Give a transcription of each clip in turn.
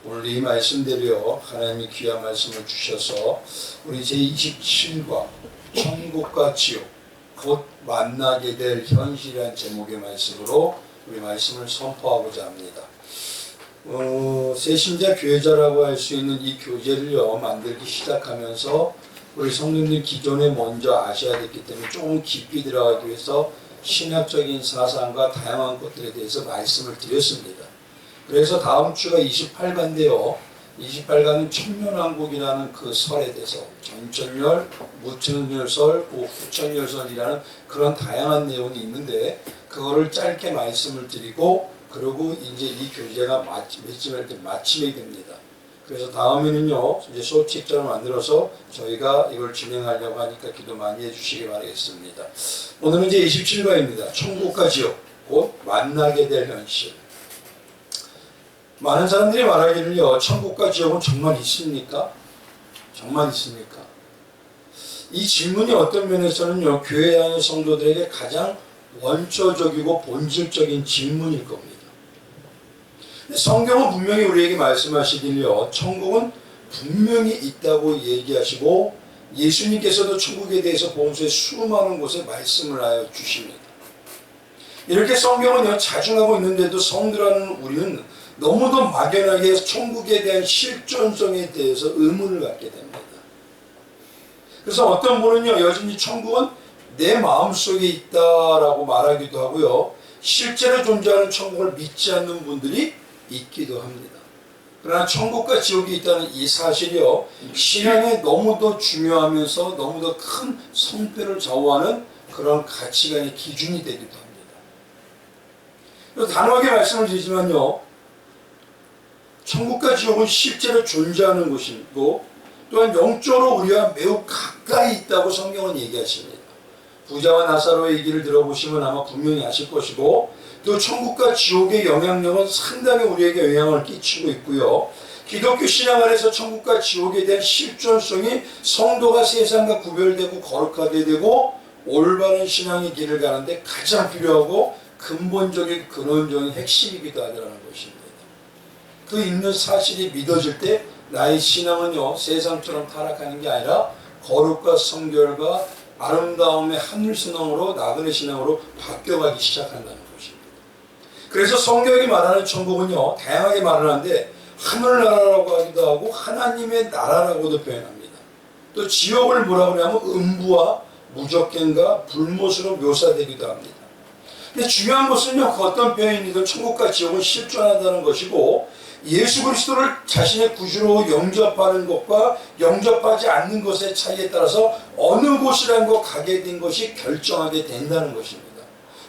오늘 이 말씀대로 하나님이 귀한 말씀을 주셔서 우리 제27과 천국과 지옥 곧 만나게 될 현실이란 제목의 말씀으로 우리 말씀을 선포하고자 합니다. 새신자 교회자라고 할 수 있는 이 교재를요 만들기 시작하면서 우리 성도님들 기존에 먼저 아셔야 됐기 때문에 조금 깊이 들어가기 위해서 신학적인 사상과 다양한 것들에 대해서 말씀을 드렸습니다. 그래서 다음 주가 28가인데요. 28가는 천년왕국이라는 그 설에 대해서 전천열, 무천열설, 후천열설이라는 그런 다양한 내용이 있는데 그거를 짧게 말씀을 드리고 그리고 이제 이 교재가 마침이 됩니다. 그래서 다음에는요 이제 소책자를 만들어서 저희가 이걸 진행하려고 하니까 기도 많이 해주시기 바라겠습니다. 오늘은 이제 27과입니다. 천국과 지옥 곧 만나게 될 현실. 많은 사람들이 말하기를요 천국과 지옥은 정말 있습니까? 정말 있습니까? 이 질문이 어떤 면에서는요 교회 안의 성도들에게 가장 원초적이고 본질적인 질문일 겁니다. 성경은 분명히 우리에게 말씀하시기를요 천국은 분명히 있다고 얘기하시고 예수님께서도 천국에 대해서 복음서의 수많은 곳에 말씀을 하여 주십니다. 이렇게 성경은요 자중하고 있는데도 성도라는 우리는 너무도 막연하게 천국에 대한 실존성에 대해서 의문을 갖게 됩니다. 그래서 어떤 분은요 여전히 천국은 내 마음속에 있다라고 말하기도 하고요 실제로 존재하는 천국을 믿지 않는 분들이 있기도 합니다. 그러나 천국과 지옥이 있다는 이 사실이요 신앙에 너무도 중요하면서 너무도 큰 성패를 좌우하는 그런 가치관의 기준이 되기도 합니다. 그래서 단호하게 말씀을 드리지만요 천국과 지옥은 실제로 존재하는 곳이고 또한 영적으로 우리와 매우 가까이 있다고 성경은 얘기하십니다. 부자와 나사로의 얘기를 들어보시면 아마 분명히 아실 것이고 또 천국과 지옥의 영향력은 상당히 우리에게 영향을 끼치고 있고요. 기독교 신앙 안에서 천국과 지옥에 대한 실존성이 성도가 세상과 구별되고 거룩하게 되고 올바른 신앙의 길을 가는데 가장 필요하고 근본적인 근원적인 핵심이기도 하다는 것입니다. 그 있는 사실이 믿어질 때 나의 신앙은요 세상처럼 타락하는 게 아니라 거룩과 성결과 아름다움의 하늘신앙으로 나그네 신앙으로 바뀌어가기 시작한다는 것입니다. 그래서 성경이 말하는 천국은요 다양하게 말을 하는데 하늘나라라고 하기도 하고 하나님의 나라라고도 표현합니다. 또 지옥을 뭐라고 하냐면 음부와 무적갱과 불못으로 묘사되기도 합니다. 근데 중요한 것은요 그 어떤 표현이든 천국과 지옥은 실존하다는 것이고 예수 그리스도를 자신의 구주로 영접하는 것과 영접하지 않는 것의 차이에 따라서 어느 곳이라는 것 가게 된 것이 결정하게 된다는 것입니다.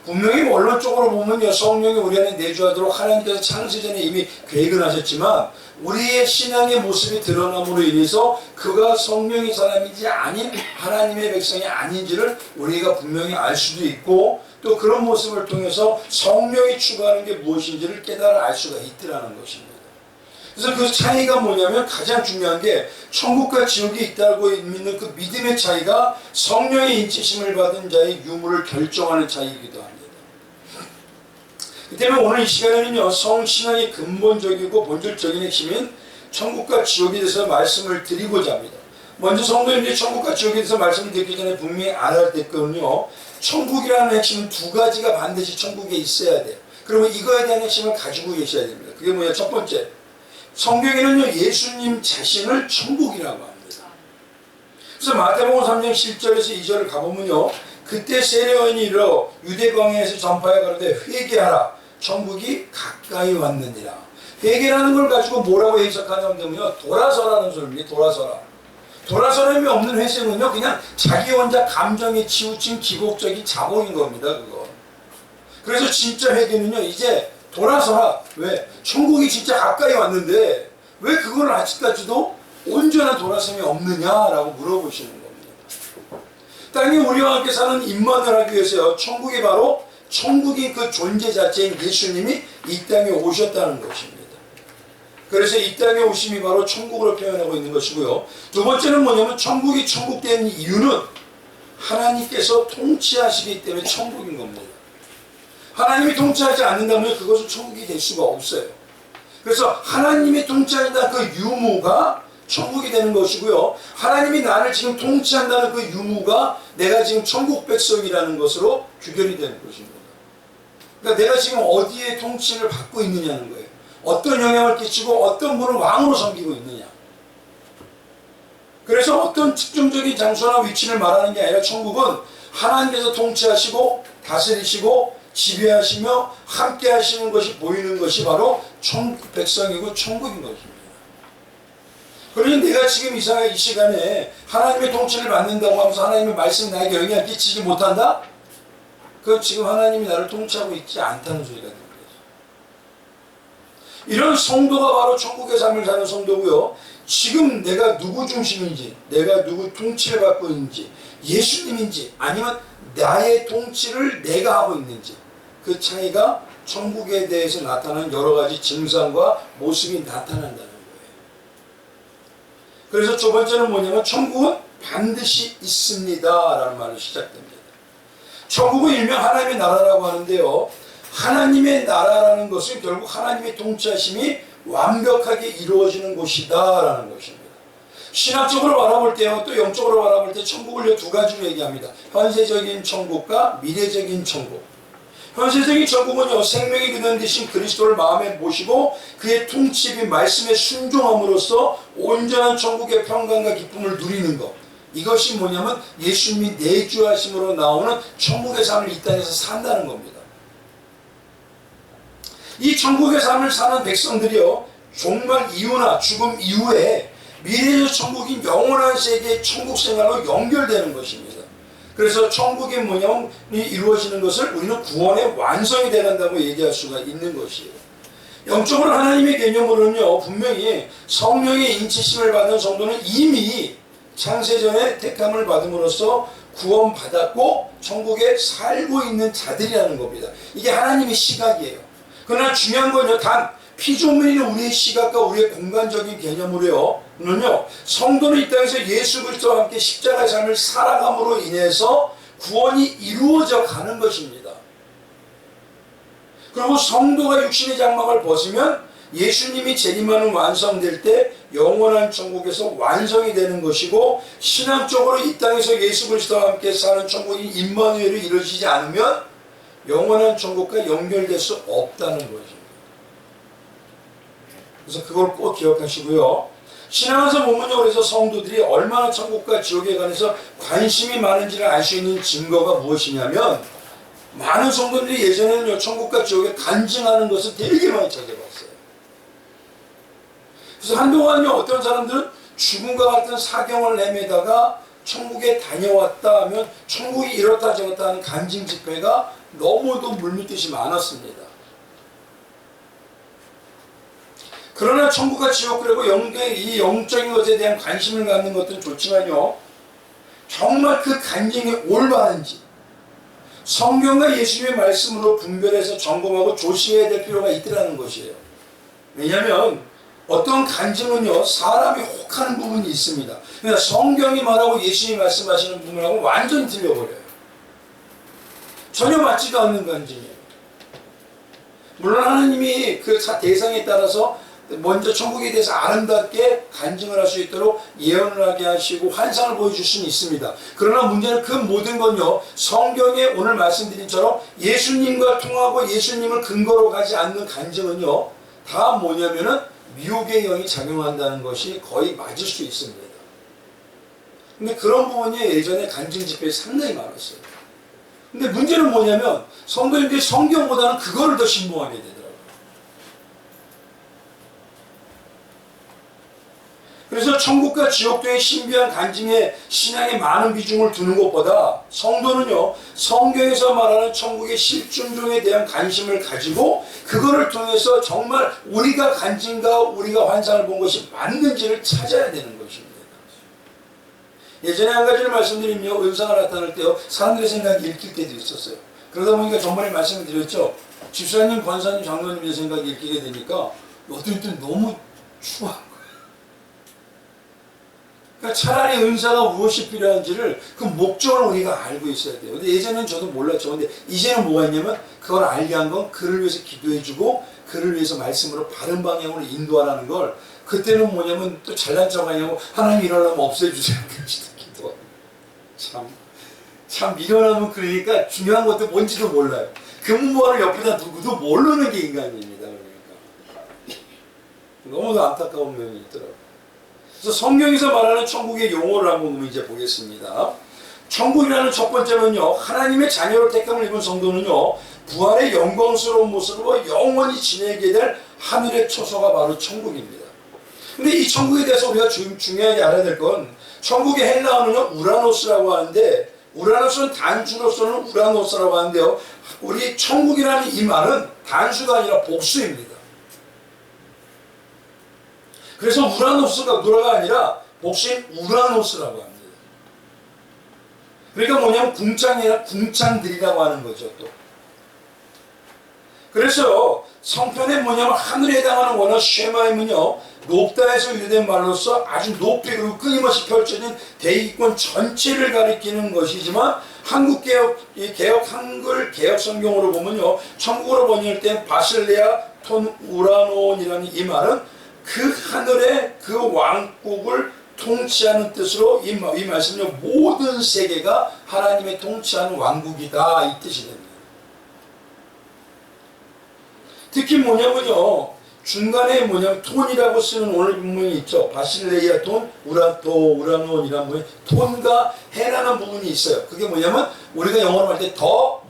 분명히 원론적으로 보면요 성령이 우리 안에 내주하도록 하나님께서 창세전에 이미 계획을 하셨지만 우리의 신앙의 모습이 드러남으로 인해서 그가 성령의 사람이지 아닌 하나님의 백성이 아닌지를 우리가 분명히 알 수도 있고 또 그런 모습을 통해서 성령이 추구하는 게 무엇인지를 깨달아 알 수가 있더라는 것입니다. 그래서 그 차이가 뭐냐면 가장 중요한 게 천국과 지옥이 있다고 믿는 그 믿음의 차이가 성령의 인치심을 받은 자의 유무를 결정하는 차이이기도 합니다. 그 때문에 오늘 이 시간에는요 성신앙의 근본적이고 본질적인 핵심인 천국과 지옥에 대해서 말씀을 드리고자 합니다. 먼저 성도님들이 천국과 지옥에 대해서 말씀을 드리기 전에 분명히 알아야 될 거는요 천국이라는 핵심은 두 가지가 반드시 천국에 있어야 돼요. 그리고 이거에 대한 핵심을 가지고 계셔야 됩니다. 그게 뭐예요? 첫 번째, 성경에는요 예수님 자신을 천국이라고 합니다. 그래서 마태복음 3장 10절에서 2절을 가보면요 그때 세례요한이 이르러 유대 광야에서 전파해 가로되 회개하라 천국이 가까이 왔느니라. 회개라는 걸 가지고 뭐라고 해석하냐면요 돌아서라는 소리입니다. 돌아서림이 없는 회심은요 그냥 자기 혼자 감정에 치우친 기복적인 자본인 겁니다. 그거. 그래서 진짜 회개는요 이제 돌아서라. 왜? 천국이 진짜 가까이 왔는데 왜 그걸 아직까지도 온전한 돌아섬이 없느냐라고 물어보시는 겁니다. 땅에 우리와 함께 사는 임만을 하기 위해서요 천국이 바로 천국인 그 존재 자체인 예수님이 이 땅에 오셨다는 것입니다. 그래서 이 땅에 오심이 바로 천국으로 표현하고 있는 것이고요. 두 번째는 뭐냐면 천국이 천국된 이유는 하나님께서 통치하시기 때문에 천국인 겁니다. 하나님이 통치하지 않는다면 그것은 천국이 될 수가 없어요. 그래서 하나님이 통치한다는 그 유무가 천국이 되는 것이고요. 하나님이 나를 지금 통치한다는 그 유무가 내가 지금 천국 백성이라는 것으로 규결이 되는 것입니다. 그러니까 내가 지금 어디에 통치를 받고 있느냐는 거예요. 어떤 영향을 끼치고 어떤 분을 왕으로 섬기고 있느냐. 그래서 어떤 특정적인 장소나 위치를 말하는 게 아니라 천국은 하나님께서 통치하시고 다스리시고 지배하시며 함께 하시는 것이 보이는 것이 바로 천국 백성이고 천국인 것입니다. 그러니 내가 지금 이 시간에 하나님의 통치를 받는다고 하면서 하나님의 말씀이 나에게 영향을 끼치지 못한다? 그건 지금 하나님이 나를 통치하고 있지 않다는 소리가 되는 거죠. 이런 성도가 바로 천국의 삶을 사는 성도고요. 지금 내가 누구 중심인지, 내가 누구 통치를 받고 있는지, 예수님인지 아니면 나의 통치를 내가 하고 있는지, 그 차이가 천국에 대해서 나타나는 여러 가지 증상과 모습이 나타난다는 거예요. 그래서 두 번째는 뭐냐면 천국은 반드시 있습니다 라는 말로 시작됩니다. 천국은 일명 하나님의 나라라고 하는데요. 하나님의 나라라는 것은 결국 하나님의 통치하심이 완벽하게 이루어지는 곳이다 라는 것입니다. 신학적으로 바라볼 때요, 또 영적으로 바라볼 때 천국을 두 가지로 얘기합니다. 현세적인 천국과 미래적인 천국. 현세적인 천국은요, 생명이 그는 되신 그리스도를 마음에 모시고 그의 통치비 말씀에 순종함으로써 온전한 천국의 평강과 기쁨을 누리는 것. 이것이 뭐냐면 예수님이 내주하심으로 나오는 천국의 삶을 이 땅에서 산다는 겁니다. 이 천국의 삶을 사는 백성들이요, 종말 이후나 죽음 이후에 미래의 천국인 영원한 세계의 천국 생활로 연결되는 것입니다. 그래서 천국이 뭐냐면 이루어지는 것을 우리는 구원의 완성이 되간다고 얘기할 수가 있는 것이에요. 영적으로 하나님의 개념으로는요, 분명히 성령의 인치심을 받은 성도는 이미 창세전에 택함을 받음으로써 구원받았고 천국에 살고 있는 자들이라는 겁니다. 이게 하나님의 시각이에요. 그러나 중요한 건요, 단 피조물인 우리의 시각과 우리의 공간적인 개념으로요, 성도는 이 땅에서 예수 그리스도와 함께 십자가의 삶을 살아감으로 인해서 구원이 이루어져 가는 것입니다. 그리고 성도가 육신의 장막을 벗으면 예수님이 재림하는 완성될 때 영원한 천국에서 완성이 되는 것이고, 신앙적으로 이 땅에서 예수 그리스도와 함께 사는 천국인 임마누엘이 이루어지지 않으면 영원한 천국과 연결될 수 없다는 것입니다. 그래서 그걸 꼭 기억하시고요. 신앙에서 보면요, 그래서 성도들이 얼마나 천국과 지옥에 관해서 관심이 많은지를 알 수 있는 증거가 무엇이냐면, 많은 성도들이 예전에는요, 천국과 지옥에 간증하는 것을 되게 많이 찾아봤어요. 그래서 한동안요, 어떤 사람들은 죽음과 같은 사경을 헤매다가 천국에 다녀왔다 하면 천국이 이렇다 저렇다 하는 간증 집회가 너무도 물밀듯이 많았습니다. 그러나 천국과 지옥, 그리고 이 영적인 것에 대한 관심을 갖는 것은 좋지만요, 정말 그 간증이 올바른지 성경과 예수님의 말씀으로 분별해서 점검하고 조심해야 될 필요가 있더라는 것이에요. 왜냐하면 어떤 간증은요, 사람이 혹하는 부분이 있습니다. 그러니까 성경이 말하고 예수님이 말씀하시는 부분하고 완전히 틀려버려요. 전혀 맞지도 않는 간증이에요. 물론 하나님이 그 대상에 따라서 먼저 천국에 대해서 아름답게 간증을 할 수 있도록 예언을 하게 하시고 환상을 보여줄 수는 있습니다. 그러나 문제는 그 모든 건요, 성경에 오늘 말씀드린 처럼 예수님과 통하고 예수님을 근거로 가지 않는 간증은요, 다 뭐냐면은 미혹의 영이 작용한다는 것이 거의 맞을 수 있습니다. 근데 그런 부분이 예전에 간증 집회에 상당히 많았어요. 근데 문제는 뭐냐면 성도님들이 성경보다는 그거를 더 신봉하게 되더라고요. 그래서 천국과 지옥 등의 신비한 간증에 신앙에 많은 비중을 두는 것보다 성도는요, 성경에서 말하는 천국의 실존종에 대한 관심을 가지고 그거를 통해서 정말 우리가 간증과 우리가 환상을 본 것이 맞는지를 찾아야 되는 것입니다. 예전에 한 가지를 말씀드리면 은사가 나타날 때요, 사람들의 생각이 읽힐 때도 있었어요. 그러다 보니까 전번에 말씀을 드렸죠. 집사님, 권사님, 장로님의 생각이 읽히게 되니까 어떤 때는 너무 추한 거예요. 그러니까 차라리 은사가 무엇이 필요한지를 그 목적을 우리가 알고 있어야 돼요. 근데 예전에는 저도 몰랐죠. 근데 이제는 뭐가 있냐면 그걸 알게 한 건 그를 위해서 기도해주고 그를 위해서 말씀으로 바른 방향으로 인도하라는 걸 그때는 뭐냐면 또 잘난 척 하냐고 하나님 이러려면 없애주세요. 기도. 참 미련하면 그러니까 중요한 것도 뭔지도 몰라요. 금무화를 옆에다 두고도 모르는 게 인간입니다. 그러니까 너무도 안타까운 면이 있더라고요. 그래서 성경에서 말하는 천국의 용어를 한번 이제 보겠습니다. 천국이라는 첫 번째는요, 하나님의 자녀로 택함을 입은 성도는요, 부활의 영광스러운 모습으로 영원히 지내게 될 하늘의 초소가 바로 천국입니다. 근데 이 천국에 대해서 우리가 중요하게 알아야 될 건, 천국의 헬라어는요 우라노스라고 하는데, 우라노스는 단수로서는 우라노스라고 하는데요, 우리 천국이라는 이 말은 단수가 아니라 복수입니다. 그래서 우라노스가 누라가 아니라 복수인 우라노스라고 합니다. 그러니까 뭐냐면 궁창이 아니라 궁창들이라고 하는 거죠. 또 그래서 성편에 뭐냐면 하늘에 해당하는 원어 쉐마임은요, 높다에서 유래된 말로서 아주 높이 그리고 끊임없이 펼쳐진 대기권 전체를 가리키는 것이지만, 개혁 한글 개혁 성경으로 보면요, 천국으로 번역할 때 바실레아 톤 우라논이라는 이 말은 그 하늘의 그 왕국을 통치하는 뜻으로 이 말씀은요, 모든 세계가 하나님의 통치하는 왕국이다 이 뜻이 됩니다. 특히 뭐냐면요, 중간에 뭐냐면 톤이라고 쓰는 오늘 부분이 있죠. 바실레이아 톤, 우라논이라는 부분이 톤과 해라는 부분이 있어요. 그게 뭐냐면 우리가 영어로 할 때 더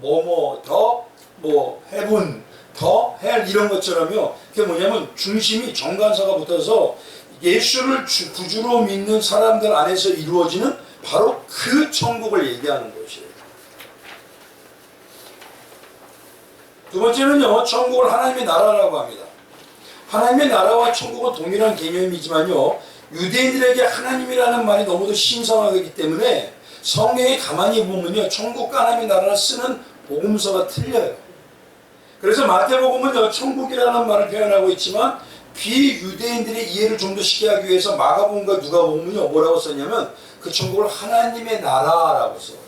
heaven, 더 hell 이런 것처럼요. 그게 뭐냐면 중심이 정관사가 붙어서 예수를 구주로 믿는 사람들 안에서 이루어지는 바로 그 천국을 얘기하는 것이에요. 두 번째는요, 천국을 하나님의 나라라고 합니다. 하나님의 나라와 천국은 동일한 개념이지만요, 유대인들에게 하나님이라는 말이 너무도 신성하기 때문에 성경에 가만히 보면요, 천국과 하나님의 나라를 쓰는 복음서가 틀려요. 그래서 마태복음은요, 천국이라는 말을 표현하고 있지만 비유대인들의 이해를 좀 더 쉽게 하기 위해서 마가복음과 누가복음은요, 뭐라고 썼냐면 그 천국을 하나님의 나라라고 써요.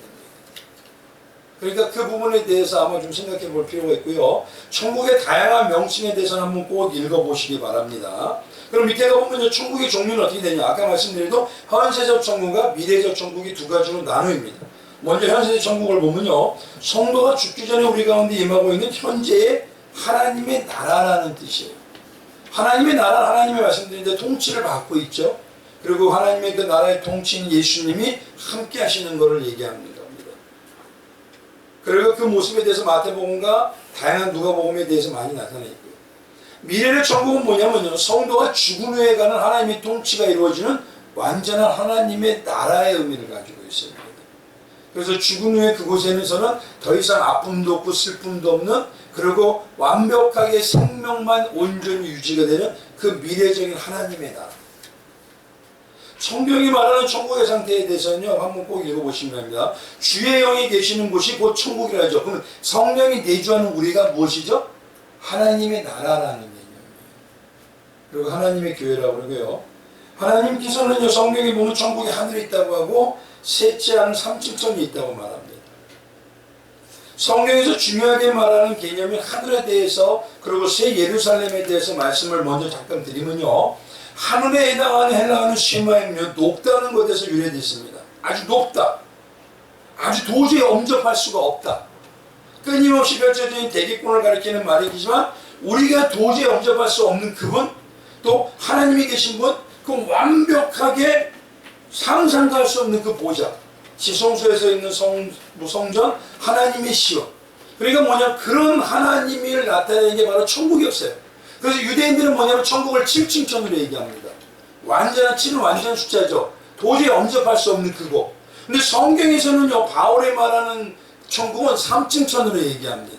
그러니까 그 부분에 대해서 아마 좀 생각해 볼 필요가 있고요. 천국의 다양한 명칭에 대해서는 한번 꼭 읽어보시기 바랍니다. 그럼 밑에 가보면 천국의 종류는 어떻게 되냐. 아까 말씀드린 현세적 천국과 미래적 천국이 두 가지로 나누입니다. 먼저 현세적 천국을 보면요, 성도가 죽기 전에 우리 가운데 임하고 있는 현재의 하나님의 나라라는 뜻이에요. 하나님의 나라, 하나님의 말씀드린데 통치를 받고 있죠. 그리고 하나님의 그 나라의 통치인 예수님이 함께 하시는 것을 얘기합니다. 그리고 그 모습에 대해서 마태복음과 다양한 누가복음에 대해서 많이 나타나 있고요. 미래의 천국은 뭐냐면요, 성도가 죽은 후에 가는 하나님의 통치가 이루어지는 완전한 하나님의 나라의 의미를 가지고 있습니다. 그래서 죽은 후에 그곳에서는 더 이상 아픔도 없고 슬픔도 없는, 그리고 완벽하게 생명만 온전히 유지가 되는 그 미래적인 하나님의 나라. 성경이 말하는 천국의 상태에 대해서는요, 한번 꼭 읽어보시면 합니다. 주의 영이 계시는 곳이 곧 천국이라 하죠. 그럼 성령이 내주하는 우리가 무엇이죠? 하나님의 나라라는 개념이에요. 그리고 하나님의 교회라고 그러고요. 하나님께서는요, 성경에 보면 천국에 하늘이 있다고 하고 셋째 하는 삼층천이 있다고 말합니다. 성경에서 중요하게 말하는 개념이 하늘에 대해서, 그리고 새 예루살렘에 대해서 말씀을 먼저 잠깐 드리면요, 하늘에 해당하는 헬라어는 쉐마임요, 높다는 것에서 유래됐습니다. 아주 높다, 아주 도저히 엄접할 수가 없다, 끊임없이 펼쳐진 대기권을 가리키는 말이지만 우리가 도저히 엄접할 수 없는 그분, 또 하나님이 계신 분, 그 완벽하게 상상도 할 수 없는 그 보좌, 지성소에서 있는 성전, 하나님의 시온. 그러니까 뭐냐, 그런 하나님을 나타내는 게 바로 천국이었어요. 그래서 유대인들은 뭐냐면 천국을 7층천으로 얘기합니다. 완전한 7은 완전 숫자죠. 도저히 엄접할 수 없는 그곳. 근데 성경에서는요, 바울이 말하는 천국은 3층천으로 얘기합니다.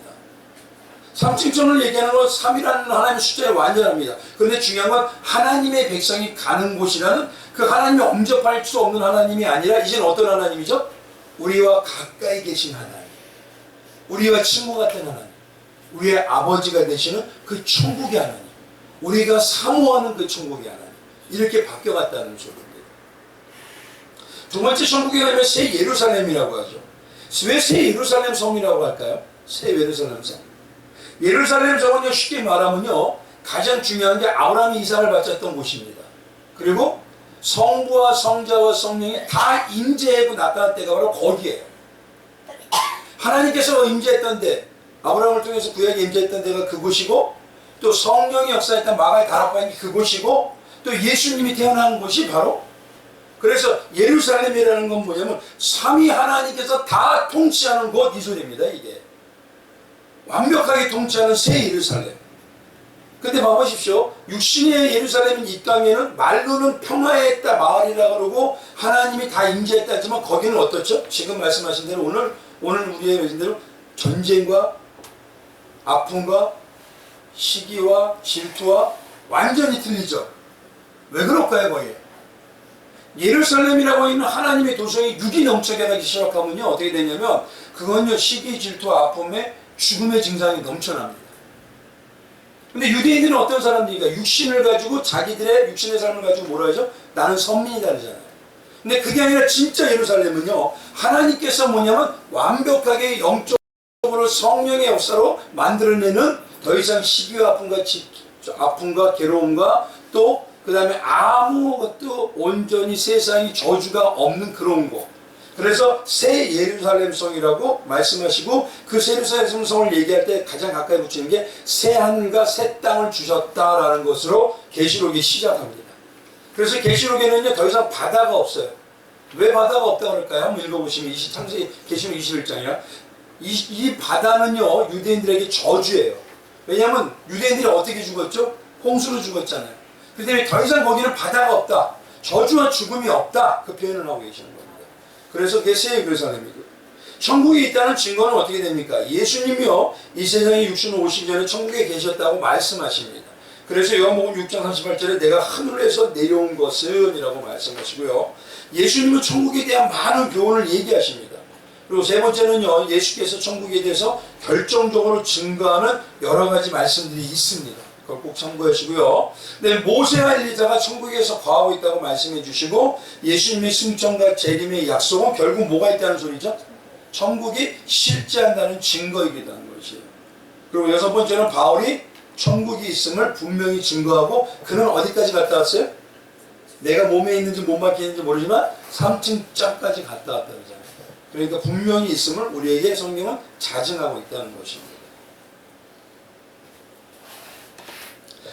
3층천을 얘기하는 건 3이라는 하나님의 숫자에 완전합니다. 그런데 중요한 건 하나님의 백성이 가는 곳이라는 그 하나님이 엄접할 수 없는 하나님이 아니라 이제는 어떤 하나님이죠? 우리와 가까이 계신 하나님, 우리와 친구 같은 하나님, 우리의 아버지가 되시는 그 천국의 하나님, 우리가 사모하는 그 천국의 하나님, 이렇게 바뀌어갔다는 소리입니다. 두 번째 천국에 가면 새 예루살렘이라고 하죠. 왜 새 예루살렘 성이라고 할까요? 새 예루살렘 성. 예루살렘 성은요, 쉽게 말하면요, 가장 중요한 게 아브라함이 이삭을 바쳤던 곳입니다. 그리고 성부와 성자와 성령이 다 임재하고 나타날 때가 바로 거기에요. 하나님께서 임재했던 데, 아브라함을 통해서 구약에 임재했던 데가 그곳이고, 또 성령이 역사했던 마가의 다락방이 그곳이고, 또 예수님이 태어난 곳이 바로, 그래서 예루살렘이라는 건 뭐냐면 삼위 하나님께서 다 통치하는 곳, 이 소리입니다. 이게 완벽하게 통치하는 새 예루살렘. 근데 봐보십시오. 육신의 예루살렘인 이 땅에는 말로는 평화했다 마을이라 그러고 하나님이 다 임재했다 했지만 거기는 어떻죠? 지금 말씀하신 대로 오늘 우리의 말씀 대로 전쟁과 아픔과 시기와 질투와 완전히 틀리죠. 왜 그럴까요? 거기 예루살렘이라고 있는 하나님의 도성이 육이 넘쳐게 나기 시작하면요, 어떻게 되냐면 그건요, 시기, 질투와 아픔에 죽음의 증상이 넘쳐납니다. 근데 유대인들은 어떤 사람들이니까 육신을 가지고 자기들의 육신의 삶을 가지고 뭐라 하죠? 나는 선민이다 그러잖아요. 근데 그게 아니라 진짜 예루살렘은요, 하나님께서 뭐냐면 완벽하게 영적으로 성령의 역사로 만들어내는 더 이상 시기와 아픔과 괴로움과 또 그 다음에 아무것도 온전히 세상이 저주가 없는 그런 곳. 그래서 새 예루살렘 성이라고 말씀하시고, 그 새 예루살렘 성을 얘기할 때 가장 가까이 붙이는 게 새 하늘과 새 땅을 주셨다라는 것으로 계시록이 시작합니다. 그래서 계시록에는요, 더 이상 바다가 없어요. 왜 바다가 없다고 할까요? 한번 읽어보시면 창세기 계시록 21장이야. 이 바다는요, 유대인들에게 저주예요. 왜냐하면 유대인들이 어떻게 죽었죠? 홍수로 죽었잖아요. 그 때문에 더 이상 거기는 바다가 없다, 저주와 죽음이 없다, 그 표현을 하고 계시는 겁니다. 그래서 그게 새 예루살렘이고, 천국이 있다는 증거는 어떻게 됩니까? 예수님이요, 이 세상에 육신으로 오시기 전에 천국에 계셨다고 말씀하십니다. 그래서 요한복음 6장 38절에 내가 하늘에서 내려온 것은 이라고 말씀하시고요, 예수님은 천국에 대한 많은 교훈을 얘기하십니다. 그리고 세 번째는요, 예수께서 천국에 대해서 결정적으로 증거하는 여러 가지 말씀들이 있습니다. 그걸 꼭 참고하시고요. 네, 모세와 엘리야가 천국에서 거하고 있다고 말씀해 주시고, 예수님의 승천과 재림의 약속은 결국 뭐가 있다는 소리죠? 천국이 실제한다는 증거이기도 하는 것이에요. 그리고 여섯 번째는 바울이 천국이 있음을 분명히 증거하고, 그는 어디까지 갔다 왔어요? 내가 몸에 있는지 못 밖에 있는지 모르지만 3층짜까지 갔다 왔다 그러잖아요. 그러니까 분명히 있음을 우리에게 성경은 자증하고 있다는 것입니다.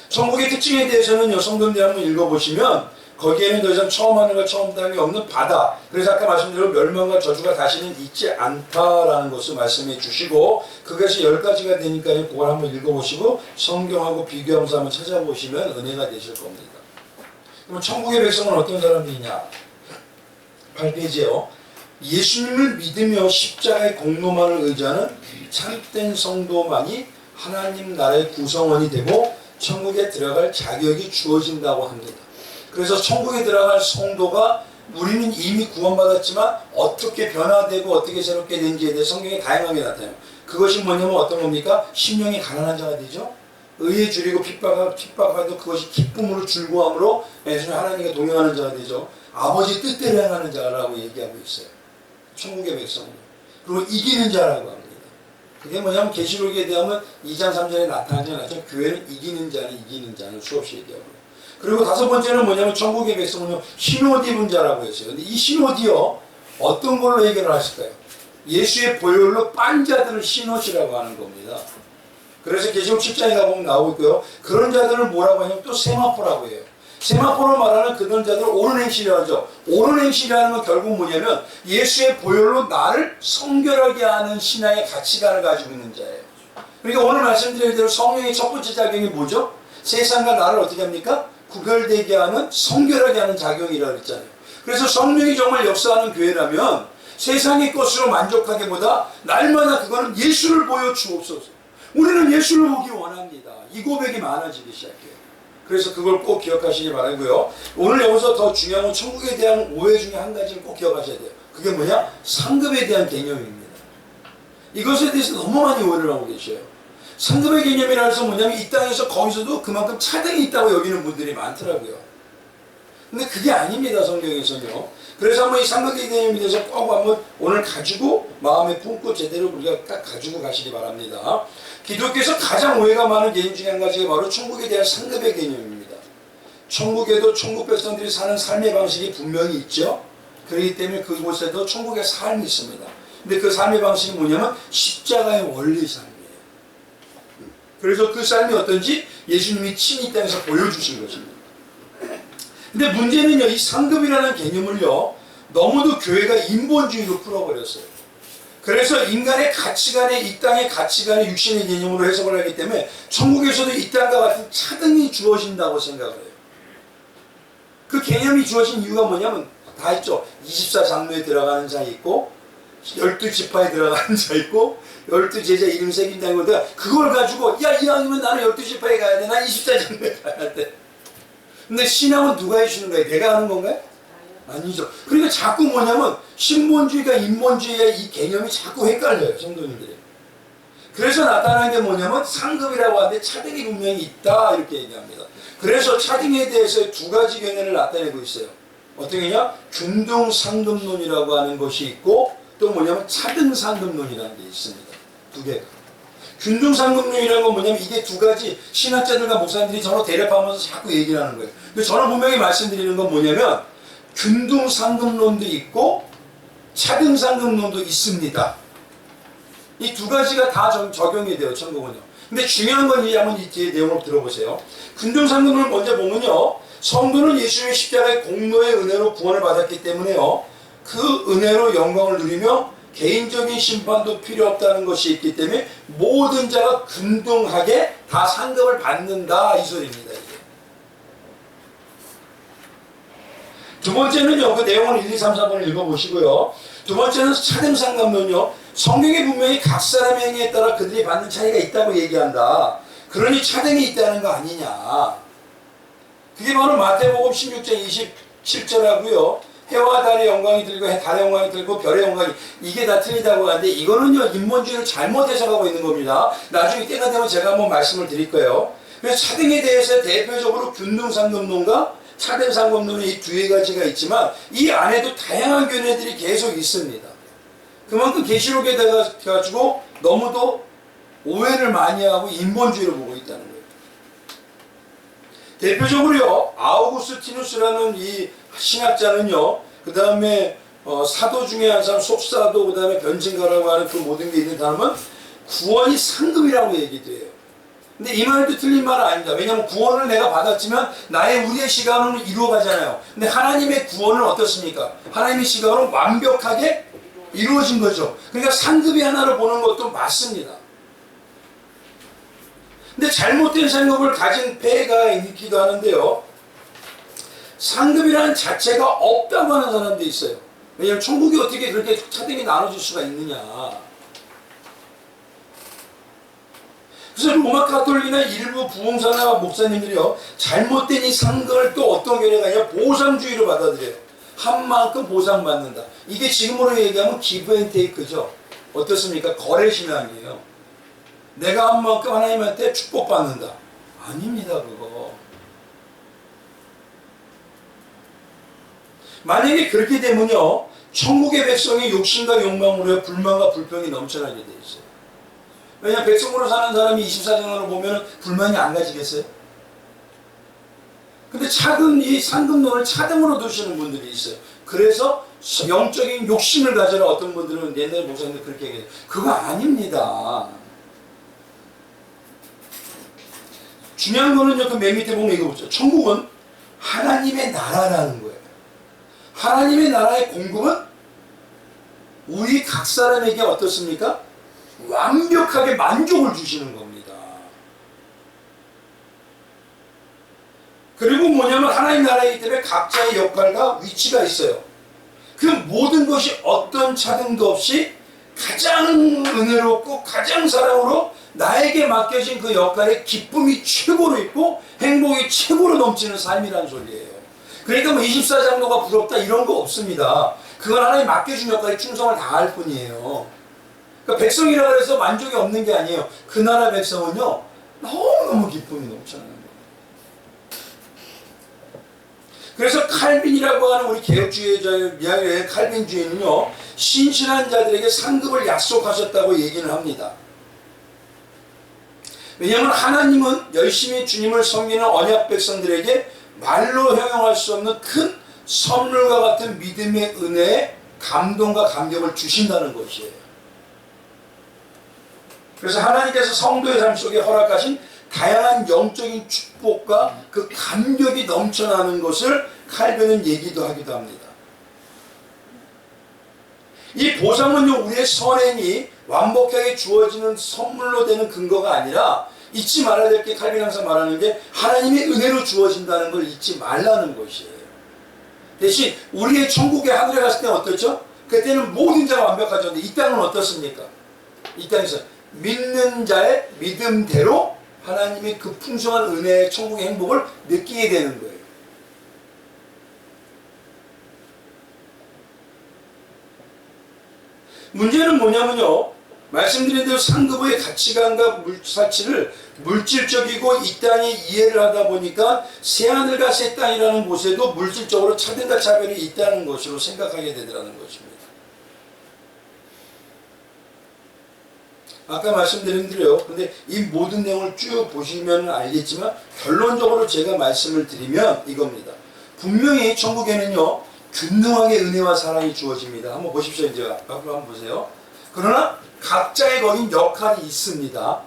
천국의 특징에 대해서는 성경대 한번 읽어보시면 거기에는 더 이상 처음 하늘과 처음 땅이 없는 바다, 그래서 아까 말씀드린 멸망과 저주가 다시는 있지 않다라는 것을 말씀해 주시고, 그것이 10가지가 되니까요, 그걸 한번 읽어보시고 성경하고 비교하면서 한번 찾아보시면 은혜가 되실 겁니다. 그럼 천국의 백성은 어떤 사람들이냐? 8페이지에요. 예수님을 믿으며 십자가의 공로만을 의지하는 참된 성도만이 하나님 나라의 구성원이 되고 천국에 들어갈 자격이 주어진다고 합니다. 그래서 천국에 들어갈 성도가, 우리는 이미 구원받았지만 어떻게 변화되고 어떻게 새롭게 되는지에 대해 성경에 다양하게 나타나요. 그것이 뭐냐면 어떤 겁니까? 심령이 가난한 자가 되죠. 의에 줄이고 핍박하도 그것이 기쁨으로 즐거움으로 하나님과 동행하는 자가 되죠. 아버지 뜻대로 행하는 자라고 얘기하고 있어요. 천국의 백성은. 그리고 이기는 자라고 합니다. 그게 뭐냐면 계시록에 대하면 2장 3절에 나타나지 않았죠. 교회는 이기는 자는 수없이 얘기하고요. 그리고 다섯 번째는 뭐냐면 천국의 백성은요, 흰옷 입은 자라고 했어요. 근데 이 흰옷이요, 어떤 걸로 해결을 하실까요? 예수의 보혈로 빤 자들을 흰옷이라고 하는 겁니다. 그래서 계시록 10장에 가보면 나오고 있고요. 그런 자들을 뭐라고 하냐면 또 세마포라고 해요. 세마포로 말하는 그런 자들을 옳은 행실이라고 하죠. 옳은 행실이라는 건 결국 뭐냐면 예수의 보혈로 나를 성결하게 하는 신앙의 가치관을 가지고 있는 자예요. 그러니까 오늘 말씀드린 대로 성령의 첫 번째 작용이 뭐죠? 세상과 나를 어떻게 합니까? 구별되게 하는, 성결하게 하는 작용이라고 했잖아요. 그래서 성령이 정말 역사하는 교회라면 세상의 것으로 만족하기보다 날마다 그거는 예수를 보여주옵소서. 우리는 예수를 보기 원합니다. 이 고백이 많아지기 시작해요. 그래서 그걸 꼭 기억하시기 바라고요. 오늘 여기서 더 중요한 건 천국에 대한 오해 중에 한 가지를 꼭 기억하셔야 돼요. 그게 뭐냐? 상급에 대한 개념입니다. 이것에 대해서 너무 많이 오해를 하고 계셔요. 상급의 개념이라 해서 뭐냐면 이 땅에서 거기서도 그만큼 차등이 있다고 여기는 분들이 많더라고요. 근데 그게 아닙니다, 성경에서는요. 그래서 한번 이 상급의 개념에 대해서 꼭 한번 오늘 가지고 마음에 품고 제대로 우리가 딱 가지고 가시기 바랍니다. 기독교에서 가장 오해가 많은 개념 중에 한 가지가 바로 천국에 대한 상급의 개념입니다. 천국에도 천국 백성들이 사는 삶의 방식이 분명히 있죠. 그렇기 때문에 그곳에도 천국의 삶이 있습니다. 근데 그 삶의 방식이 뭐냐면 십자가의 원리 삶이에요. 그래서 그 삶이 어떤지 예수님이 친히 이 땅에서 보여주신 것입니다. 근데 문제는요, 이 상급이라는 개념을요, 너무도 교회가 인본주의로 풀어버렸어요. 그래서 인간의 가치관에, 이 땅의 가치관의 육신의 개념으로 해석을 하기 때문에 천국에서도 이 땅과 같은 차등이 주어진다고 생각을 해요. 그 개념이 주어진 이유가 뭐냐면 다 있죠. 24장로에 들어가는 자 있고 12지파에 들어가는 자 있고 12제자 이름 새긴다는 건데 그걸 가지고 야 이왕이면 나는 12지파에 가야 돼. 난 24장로에 가야 돼. 근데 신앙은 누가 해주는 거예요? 내가 하는 건가요? 아니죠. 그러니까 자꾸 뭐냐면 신본주의가 인본주의의 이 개념이 자꾸 헷갈려요. 성도님들이. 그래서 나타나는 게 뭐냐면 상급이라고 하는데 차등이 분명히 있다 이렇게 얘기합니다. 그래서 차등에 대해서 두 가지 견해를 나타내고 있어요. 어떤 게냐? 균등상급론이라고 하는 것이 있고 또 뭐냐면 차등상급론이라는 게 있습니다. 두 개가. 균등상급론이라는 건 뭐냐면 이게 두 가지 신학자들과 목사님들이 서로 대립하면서 자꾸 얘기를 하는 거예요. 근데 저는 분명히 말씀드리는 건 뭐냐면 균등상급론도 있고 차등상급론도 있습니다. 이 두 가지가 다 적용이 돼요. 천국은요. 근데 중요한 건 이제 한번 이 뒤에 내용을 들어보세요. 균등상급론을 먼저 보면요. 성도는 예수님의 십자가의 공로의 은혜로 구원을 받았기 때문에요. 그 은혜로 영광을 누리며 개인적인 심판도 필요 없다는 것이 있기 때문에 모든 자가 균등하게 다 상급을 받는다 이 소리입니다. 이게. 두 번째는요. 그 내용을 1, 2, 3, 4번을 읽어보시고요. 두 번째는 차등상급론요. 성경에 분명히 각 사람의 행위에 따라 그들이 받는 차이가 있다고 얘기한다. 그러니 차등이 있다는 거 아니냐. 그게 바로 마태복음 16장 27절하고요. 해와 달의 영광이 들고 달의 영광이 들고 별의 영광이 이게 다 틀리다고 하는데 이거는요 인본주의를 잘못 해석하고 있는 겁니다. 나중에 때가 되면 제가 한번 말씀을 드릴 거예요. 그래서 차등에 대해서 대표적으로 균등상급론과 차등상급론의 이 두 가지가 있지만 이 안에도 다양한 견해들이 계속 있습니다. 그만큼 계시록에 가지고 너무도 오해를 많이 하고 인본주의를 보고 있다는 거예요. 대표적으로요 아우구스티누스라는 이 신학자는요 그 다음에 사도 중에 한 사람 속사도 그 다음에 변증가라고 하는 그 모든 게 있는 사람은 구원이 상급이라고 얘기도 해요. 근데 이 말도 틀린 말은 아닙니다. 왜냐하면 구원을 내가 받았지만 우리의 시간으로 이루어가잖아요. 근데 하나님의 구원은 어떻습니까? 하나님의 시간으로 완벽하게 이루어진 거죠. 그러니까 상급이 하나로 보는 것도 맞습니다. 근데 잘못된 상급을 가진 폐가 있기도 하는데요. 상급이라는 자체가 없다고 하는 사람도 있어요. 왜냐하면 천국이 어떻게 그렇게 차등이 나눠질 수가 있느냐. 그래서 로마 가톨릭이나 일부 부흥사나 목사님들이요 잘못된 이 상급을 또 어떤 견해가 아니라 보상주의로 받아들여요. 한 만큼 보상받는다. 이게 지금으로 얘기하면 기브 앤 테이크죠. 어떻습니까? 거래신앙이에요. 내가 한 만큼 하나님한테 축복받는다. 아닙니다 그거. 만약에 그렇게 되면요 천국의 백성이 욕심과 욕망으로 불만과 불평이 넘쳐나게 돼 있어요. 왜냐하면 백성으로 사는 사람이 24장으로 보면 불만이 안 가지겠어요? 근데 이 상급론을 차등으로 두시는 분들이 있어요. 그래서 영적인 욕심을 가져라 어떤 분들은 옛날 목사님들 그렇게 얘기해요. 그거 아닙니다. 중요한 거는요, 그 맨 밑에 보면 이거 보죠. 천국은 하나님의 나라라는 거예요. 하나님의 나라의 공급은 우리 각 사람에게 어떻습니까? 완벽하게 만족을 주시는 겁니다. 그리고 뭐냐면 하나님 나라이기 때문에 각자의 역할과 위치가 있어요. 그 모든 것이 어떤 차등도 없이 가장 은혜롭고 가장 사랑으로 나에게 맡겨진 그 역할에 기쁨이 최고로 있고 행복이 최고로 넘치는 삶이라는 소리예요. 그러니까 뭐 24장로가 부럽다 이런 거 없습니다. 그건 하나님 맡겨준 역할에 충성을 다할 뿐이에요. 그러니까 백성이라고 해서 만족이 없는 게 아니에요. 그 나라 백성은요 너무너무 기쁨이 넘쳐나는 거예요. 그래서 칼빈이라고 하는 우리 개혁주의자의 칼빈주의는요 신실한 자들에게 상급을 약속하셨다고 얘기를 합니다. 왜냐하면 하나님은 열심히 주님을 섬기는 언약 백성들에게 말로 형용할 수 없는 큰 선물과 같은 믿음의 은혜에 감동과 감격을 주신다는 것이에요. 그래서 하나님께서 성도의 삶 속에 허락하신 다양한 영적인 축복과 그 감격이 넘쳐나는 것을 칼빈은 얘기도 하기도 합니다. 이 보상은요, 우리의 선행이 완벽하게 주어지는 선물로 되는 근거가 아니라 잊지 말아야 될 게 칼빈이 항상 말하는 게 하나님의 은혜로 주어진다는 걸 잊지 말라는 것이에요. 대신 우리의 천국의 하늘에 갔을 때는 어떻죠? 그때는 모든 자가 완벽하죠. 근데 이 땅은 어떻습니까? 이 땅에서 믿는 자의 믿음대로 하나님의 그 풍성한 은혜의 천국의 행복을 느끼게 되는 거예요. 문제는 뭐냐면요, 말씀드린 대로 상급의 가치관과 가치를 물질적이고 이 땅에 이해를 하다 보니까 새하늘과 새 땅이라는 곳에도 물질적으로 차등과 차별이 있다는 것으로 생각하게 되더라는 것입니다. 아까 말씀드린 대로요, 근데 이 모든 내용을 쭉 보시면 알겠지만 결론적으로 제가 말씀을 드리면 이겁니다. 분명히 천국에는요, 균등하게 은혜와 사랑이 주어집니다. 한번 보십시오. 이제 앞으로 한번 보세요. 그러나 각자의 거긴 역할이 있습니다.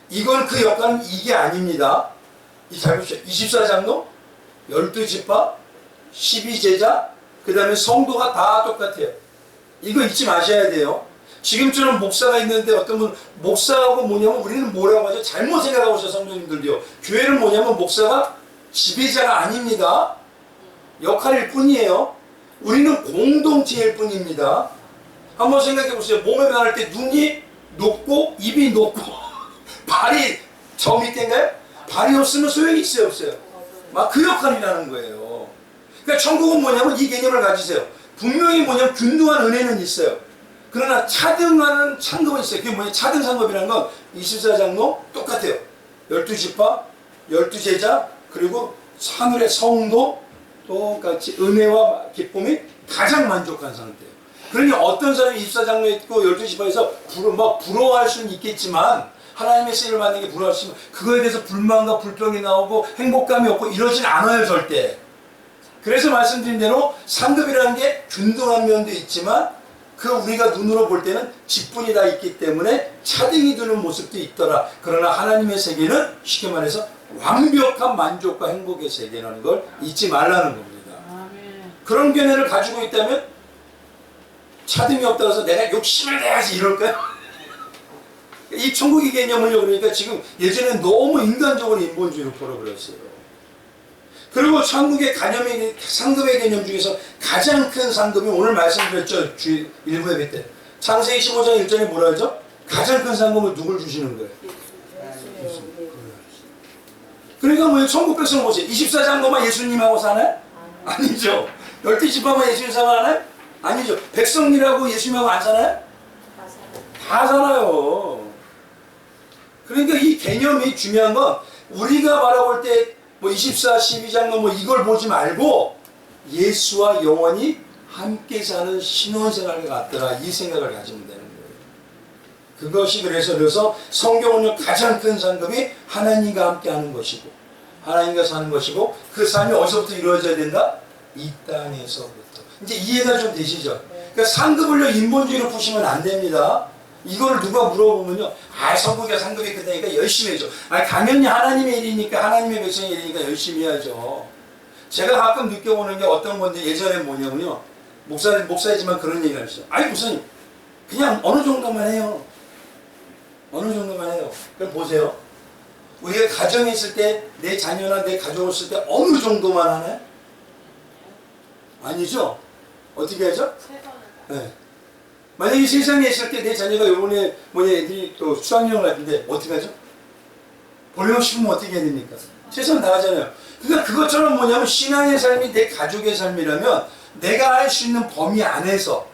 이건 그 역할은 이게 아닙니다. 잘 보십시오. 24장로, 12지파, 12제자, 그 다음에 성도가 다 똑같아요. 이거 잊지 마셔야 돼요. 지금처럼 목사가 있는데 어떤 분, 목사하고 뭐냐면 우리는 뭐라고 하죠? 잘못 생각하고 있어요, 성도님들도요. 교회는 뭐냐면 목사가 지배자가 아닙니다. 역할일 뿐이에요. 우리는 공동체일 뿐입니다. 한번 생각해 보세요. 몸에 변할 때 눈이 높고 입이 높고 발이 저 밑에인가요? 발이 없으면 소용이 있어요, 없어요? 막 그 역할이라는 거예요. 그러니까 천국은 뭐냐면 이 개념을 가지세요. 분명히 뭐냐면 균등한 은혜는 있어요. 그러나 차등하는 상급은 있어요. 그게 뭐냐? 차등 상급이라는 건 24장로 똑같아요. 12지파, 12제자, 그리고 하늘의 성도 똑같이 은혜와 기쁨이 가장 만족한 상태예요. 그러니 어떤 사람이 24장로에 있고 12지파에서 부러워할 수는 있겠지만 하나님의 쓰임을 받는 게 부러워할 수 있으면 그거에 대해서 불만과 불평이 나오고 행복감이 없고 이러진 않아요, 절대. 그래서 말씀드린 대로 상급이라는 게 균등한 면도 있지만 그 우리가 눈으로 볼 때는 직분이 다 있기 때문에 차등이 드는 모습도 있더라. 그러나 하나님의 세계는 쉽게 말해서 완벽한 만족과 행복의 세계라는 걸 잊지 말라는 겁니다. 아멘. 그런 견해를 가지고 있다면 차등이 없다고 해서 내가 욕심을 내야지 이럴까요? 이 천국의 개념을요, 그러니까 지금 예전에 너무 인간적으로 인본주의로 풀어버렸어요. 그리고 천국의 개념의 상급의 개념 중에서 가장 큰 상급이 오늘 말씀드렸죠. 일부 예배 때. 창세기 15장 1절에 뭐라 하죠? 가장 큰 상급은 누굴 주시는 거예요? 그러니까 뭐예요? 천국 백성 보세요. 24장로만 예수님하고 사나요? 아니죠. 12지파만 예수님하고 사나요? 아니죠. 백성이라고 예수님하고 안 사나요? 다 사나요. 그러니까 이 개념이 중요한 건 우리가 바라볼 때 뭐 24, 12장로 뭐 이걸 보지 말고 예수와 영원히 함께 사는 신혼생활과 같더라, 이 생각을 가지면 되는 거예요. 그것이 그래서 성경은요, 가장 큰 상급이 하나님과 함께 하는 것이고 하나님과 사는 것이고 그 삶이 어디서부터 이루어져야 된다? 이 땅에서부터. 이제 이해가 좀 되시죠? 그러니까 상급을요, 인본주의로 푸시면 안 됩니다. 이걸 누가 물어보면요, 성국이가 상급이 크다니까 열심히 해줘. 당연히 하나님의 일이니까, 하나님의 백성의 일이니까 열심히 해야죠. 제가 가끔 느껴보는 게 어떤 건데, 예전에 뭐냐면요, 목사이지만 그런 얘기를 하시죠. 목사님, 그냥 어느 정도만 해요. 어느 정도만 해요. 그럼 보세요. 우리가 가정에 있을 때, 내 자녀나 내 가족을 있을 때 어느 정도만 하나요? 아니죠? 어떻게 하죠? 네. 만약에 세상에 있을 때 내 자녀가 요번에 애들이 또 수학여행을 갔는데 어떻게 하죠? 보내고 싶으면 어떻게 해야 됩니까? 최선 다하잖아요. 그러니까 그것처럼 뭐냐면 신앙의 삶이 내 가족의 삶이라면 내가 할 수 있는 범위 안에서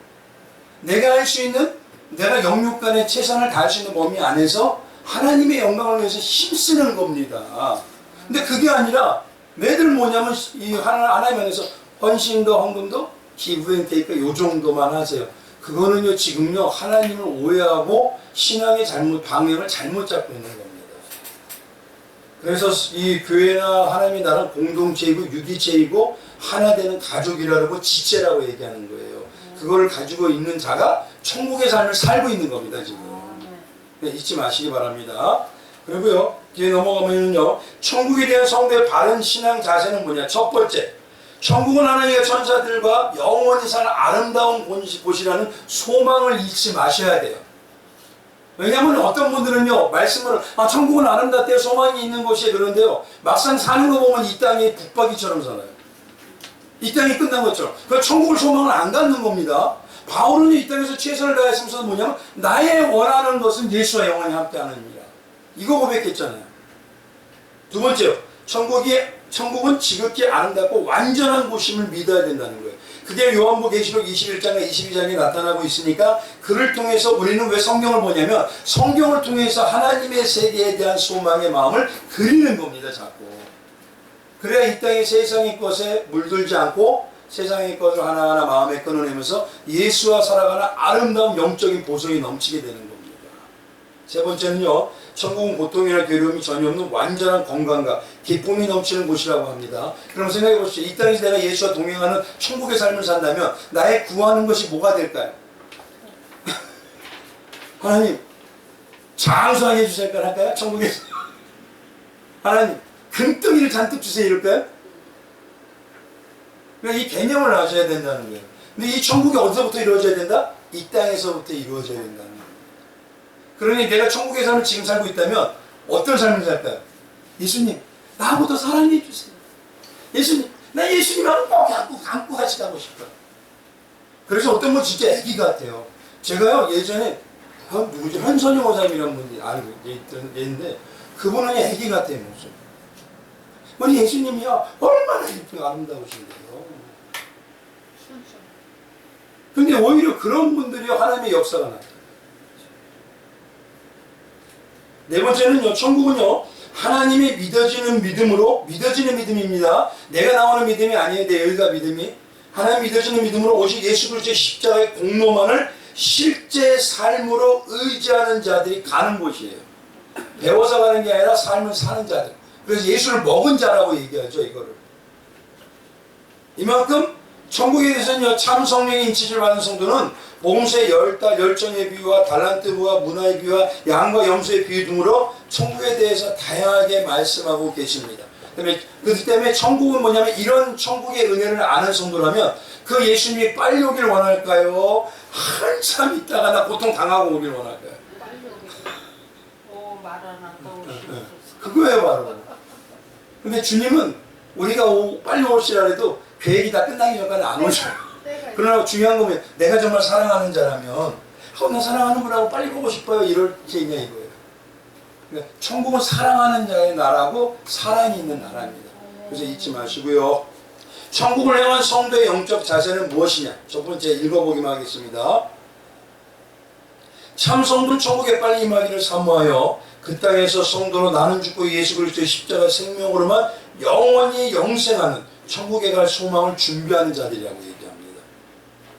내가 할 수 있는 내가 영육간에 최선을 다할 수 있는 범위 안에서 하나님의 영광을 위해서 힘쓰는 겁니다. 근데 그게 아니라 매들 뭐냐면 이 하나님 안에서 헌신도 헌금도 기브 앤 테이크 요 정도만 하세요. 그거는요, 지금요, 하나님을 오해하고 신앙의 방향을 잘못 잡고 있는 겁니다. 그래서 이 교회나 하나님의 나라는 공동체이고 유기체이고 하나 되는 가족이라고 지체라고 얘기하는 거예요. 그걸 가지고 있는 자가 천국의 삶을 살고 있는 겁니다, 지금. 네, 잊지 마시기 바랍니다. 그리고요, 뒤에 넘어가면요, 천국에 대한 성도의 바른 신앙 자세는 뭐냐? 첫 번째, 천국은 하나님의 천사들과 영원히 사는 아름다운 곳이라는 소망을 잊지 마셔야 돼요. 왜냐하면 어떤 분들은요, 말씀을 천국은 아름답대요, 소망이 있는 곳이에요, 그런데요, 막상 사는 거 보면 이 땅이 북박이처럼 살아요. 이 땅이 끝난 것처럼. 그 천국을 소망을 안 갖는 겁니다. 바울은 이 땅에서 최선을 다했으면서 뭐냐면 나의 원하는 것은 예수와 영원히 함께하는 일이라. 이거 고백했잖아요. 두 번째요, 천국은 지극히 아름답고 완전한 곳임을 믿어야 된다는 거예요. 그게 요한복음계시록 21장과 22장에 나타나고 있으니까 그를 통해서 우리는 왜 성경을 보냐면 성경을 통해서 하나님의 세계에 대한 소망의 마음을 그리는 겁니다, 자꾸. 그래야 이 땅의 세상의 것에 물들지 않고 세상의 것을 하나하나 마음에 끊어내면서 예수와 살아가는 아름다운 영적인 보석이 넘치게 되는 겁니다. 세 번째는요, 천국은 고통이나 괴로움이 전혀 없는 완전한 건강과 기쁨이 넘치는 곳이라고 합니다. 그럼 생각해 보시죠. 이 땅에서 내가 예수와 동행하는 천국의 삶을 산다면 나의 구하는 것이 뭐가 될까요? 하나님, 장수하게 해주실 걸 할까요? 천국에서. 하나님, 금덩이를 잔뜩 주세요 이럴까요? 그러니까 이 개념을 아셔야 된다는 거예요. 근데 이 천국이 어디서부터 이루어져야 된다? 이 땅에서부터 이루어져야 된다는 거예요. 그러니 내가 천국의 삶을 지금 살고 있다면 어떤 삶을 살까요? 예수님, 나보다 사랑해 주세요. 예수님, 나 예수님하고 꼭 안고 같이 가고 싶어요. 그래서 어떤 분 진짜 애기 같아요. 제가요, 예전에 누구지? 현선영 호사님이라는 분이 알고 있는데 그분은 애기 같아요, 목소리. 우리 예수님이요, 얼마나 예쁘고 아름다우신데요. 근데 오히려 그런 분들이 하나님의 역사가 나타나요. 네 번째는요, 천국은요, 하나님이 믿어지는 믿음입니다. 내가 나오는 믿음이 아니에요, 내 의가 믿음이. 하나님 믿어지는 믿음으로 오직 예수 그리스도의 십자가의 공로만을 실제 삶으로 의지하는 자들이 가는 곳이에요. 배워서 가는 게 아니라 삶을 사는 자들. 그래서 예수를 먹은 자라고 얘기하죠, 이거를. 이만큼 천국에 대해서는요, 참 성령의 인치를 받은 성도는 봉쇄, 열정의 비유와 달란트와 문화의 비유와 양과 염소의 비유 등으로 천국에 대해서 다양하게 말씀하고 계십니다. 그렇기 때문에 천국은 뭐냐면 이런 천국의 은혜를 아는 성도라면 그 예수님이 빨리 오길 원할까요? 한참 있다가 나 고통 당하고 오길 원할까요? 빨리 오길. 말 안 한다고. 그거예요, 바로. 근데 주님은 우리가 빨리 오시라 해도 계획이 다 끝나기 전까지 안 오셔요. 그러나 중요한 거면 내가 정말 사랑하는 자라면 나 사랑하는 분하고 빨리 보고 싶어요, 이럴 얘기냐 이거예요. 그러니까 천국은 사랑하는 자의 나라고 사랑이 있는 나라입니다. 그래서 잊지 마시고요. 천국을 향한 성도의 영적 자세는 무엇이냐? 첫 번째 읽어보기만 하겠습니다. 참 성도는 천국에 빨리 임하기를 사모하여 그 땅에서 성도로 나는 죽고 예수 그리스도의 십자가 생명으로만 영원히 영생하는 천국에 갈 소망을 준비하는 자들이라고 얘기합니다.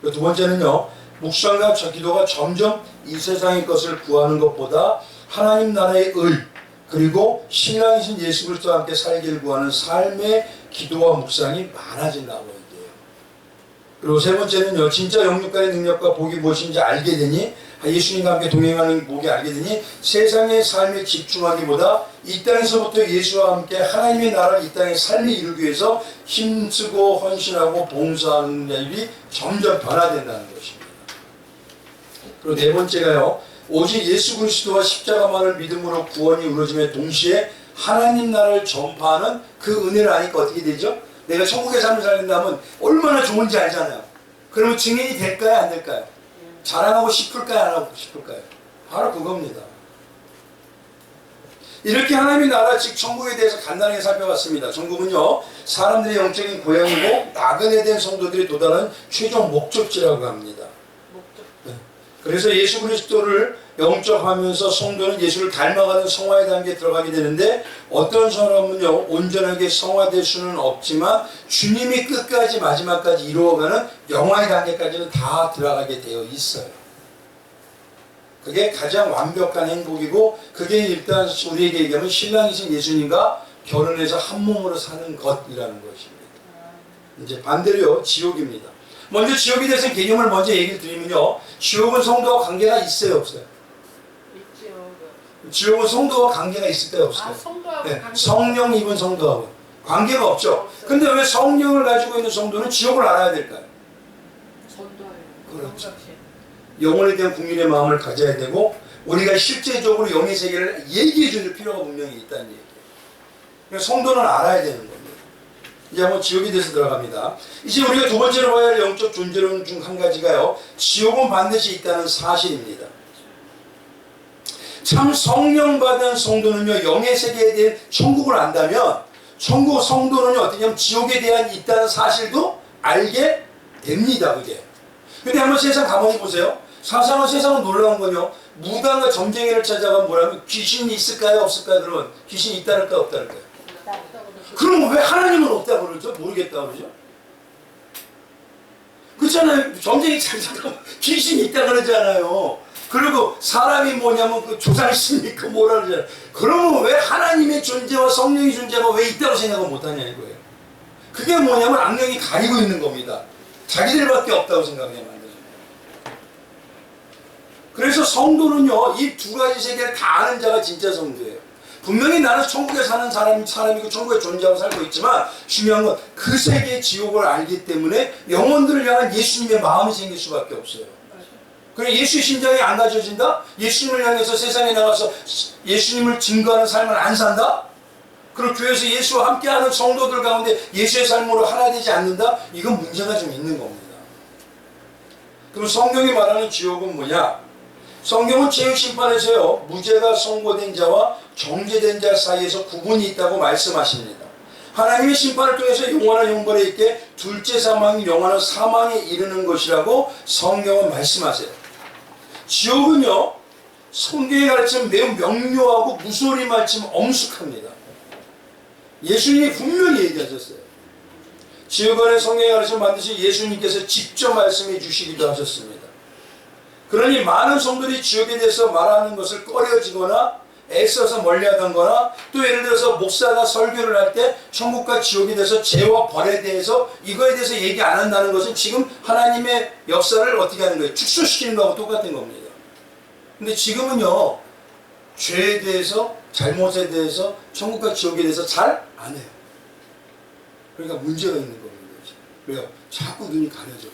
두 번째는요, 묵상과 기도가 점점 이 세상의 것을 구하는 것보다 하나님 나라의 의, 그리고 신랑이신 예수 그리스도와 함께 살기를 구하는 삶의 기도와 묵상이 많아진다고 얘기해요. 그리고 세 번째는요, 진짜 영육간의 능력과 복이 무엇인지 알게 되니, 예수님과 함께 동행하는 복이 알게 되니 세상의 삶에 집중하기보다 이 땅에서부터 예수와 함께 하나님의 나라를 이 땅에 삶에 이루기 위해서 힘쓰고 헌신하고 봉사하는 일이 점점 변화된다는 것입니다. 그리고 네 번째가요, 오직 예수 그리스도와 십자가만을 믿음으로 구원이 이루어짐에 동시에 하나님 나라를 전파하는 그 은혜를 아니까 어떻게 되죠? 내가 천국의 삶을 살린다면 얼마나 좋은지 알잖아요. 그러면 증인이 될까요, 안 될까요? 자랑하고 싶을까요, 안 하고 싶을까요? 바로 그겁니다. 이렇게 하나님의 나라 즉 천국에 대해서 간단하게 살펴봤습니다. 천국은요, 사람들의 영적인 고향이고 나그네 된 성도들이 도달한 최종 목적지라고 합니다. 그래서 예수 그리스도를 영접하면서 성도는 예수를 닮아가는 성화의 단계에 들어가게 되는데, 어떤 사람은요, 온전하게 성화될 수는 없지만 주님이 끝까지 마지막까지 이루어가는 영화의 단계까지는 다 들어가게 되어 있어요. 그게 가장 완벽한 행복이고 그게 일단 우리에게 얘기하면 신랑이신 예수님과 결혼해서 한 몸으로 사는 것이라는 것입니다. 이제 반대로요, 지옥입니다. 먼저 지옥에 대해서 개념을 먼저 얘기를 드리면요, 지옥은 성도와 관계가 있어요, 없어요? 있죠. 지옥은 성도와 관계가 있을까요, 없을까요? 아, 성도하고 네, 관계가 성령 입은 성도하고 관계가 없죠. 없어요. 근데 왜 성령을 가지고 있는 성도는 지옥을 알아야 될까요? 전도하요. 그렇죠. 영혼에 대한 국민의 마음을 가져야 되고 우리가 실제적으로 영의 세계를 얘기해 줄 필요가 분명히 있다는 얘기예요. 그러니까 성도는 알아야 되는 겁니다. 이제 한번 지옥에 대해서 들어갑니다. 이제 우리가 두 번째로 봐야 할 영적 존재론 중 한 가지가요, 지옥은 반드시 있다는 사실입니다. 참 성령 받은 성도는요, 영의 세계에 대해 천국을 안다면 천국 성도는요, 어떻게 하면 지옥에 대한 있다는 사실도 알게 됩니다. 그게. 근데 한번 세상 가만히 보세요. 세상은 놀라운 건요, 무당과 점쟁이를 찾아가면 뭐라면 귀신이 있을까요, 없을까요? 그러면 귀신이 있다랄까요, 없다랄까요? 그럼 왜 하나님은 없다고 그러죠? 모르겠다고 그러죠? 그렇잖아요. 점쟁이 찾아가면 귀신이 있다 그러잖아요. 그리고 사람이 뭐냐면 그 조상신 믿고 뭐라 그러잖아요. 그러면 왜 하나님의 존재와 성령의 존재가 왜 있다고 생각을 못하냐 이거예요. 그게 뭐냐면 악령이 가리고 있는 겁니다. 자기들밖에 없다고 생각하게 만드는 거예요. 그래서 성도는요, 이 두 가지 세계를 다 아는 자가 진짜 성도예요. 분명히 나는 천국에 사는 사람이고 천국에 존재하고 살고 있지만 중요한 건 그 세계의 지옥을 알기 때문에 영혼들을 향한 예수님의 마음이 생길 수밖에 없어요. 그럼 예수 심장이 안 가져진다? 예수님을 향해서 세상에 나가서 예수님을 증거하는 삶을 안 산다? 그리고 교회에서 예수와 함께하는 성도들 가운데 예수의 삶으로 하나 되지 않는다? 이건 문제가 좀 있는 겁니다. 그럼 성경이 말하는 지옥은 뭐냐? 성경은 죄의 심판에서요, 무죄가 선고된 자와 정죄된 자 사이에서 구분이 있다고 말씀하십니다. 하나님의 심판을 통해서 영원한 형벌에 있게 둘째 사망이 영원한 사망에 이르는 것이라고 성경은 말씀하세요. 지옥은요, 성경의 가르침은 매우 명료하고 무소리 말씀 엄숙합니다. 예수님이 분명히 얘기하셨어요. 지옥 안에 성경의 가르침은 반드시 예수님께서 직접 말씀해 주시기도 하셨습니다. 그러니 많은 성도들이 지옥에 대해서 말하는 것을 꺼려지거나 애써서 멀리하던거나 또 예를 들어서 목사가 설교를 할 때 천국과 지옥에 대해서 죄와 벌에 대해서 이거에 대해서 얘기 안 한다는 것은 지금 하나님의 역사를 어떻게 하는 거예요? 축소시키는 거하고 똑같은 겁니다. 근데 지금은요, 죄에 대해서, 잘못에 대해서, 천국과 지옥에 대해서 잘 안 해요. 그러니까 문제가 있는 겁니다. 왜요? 자꾸 눈이 가려져요.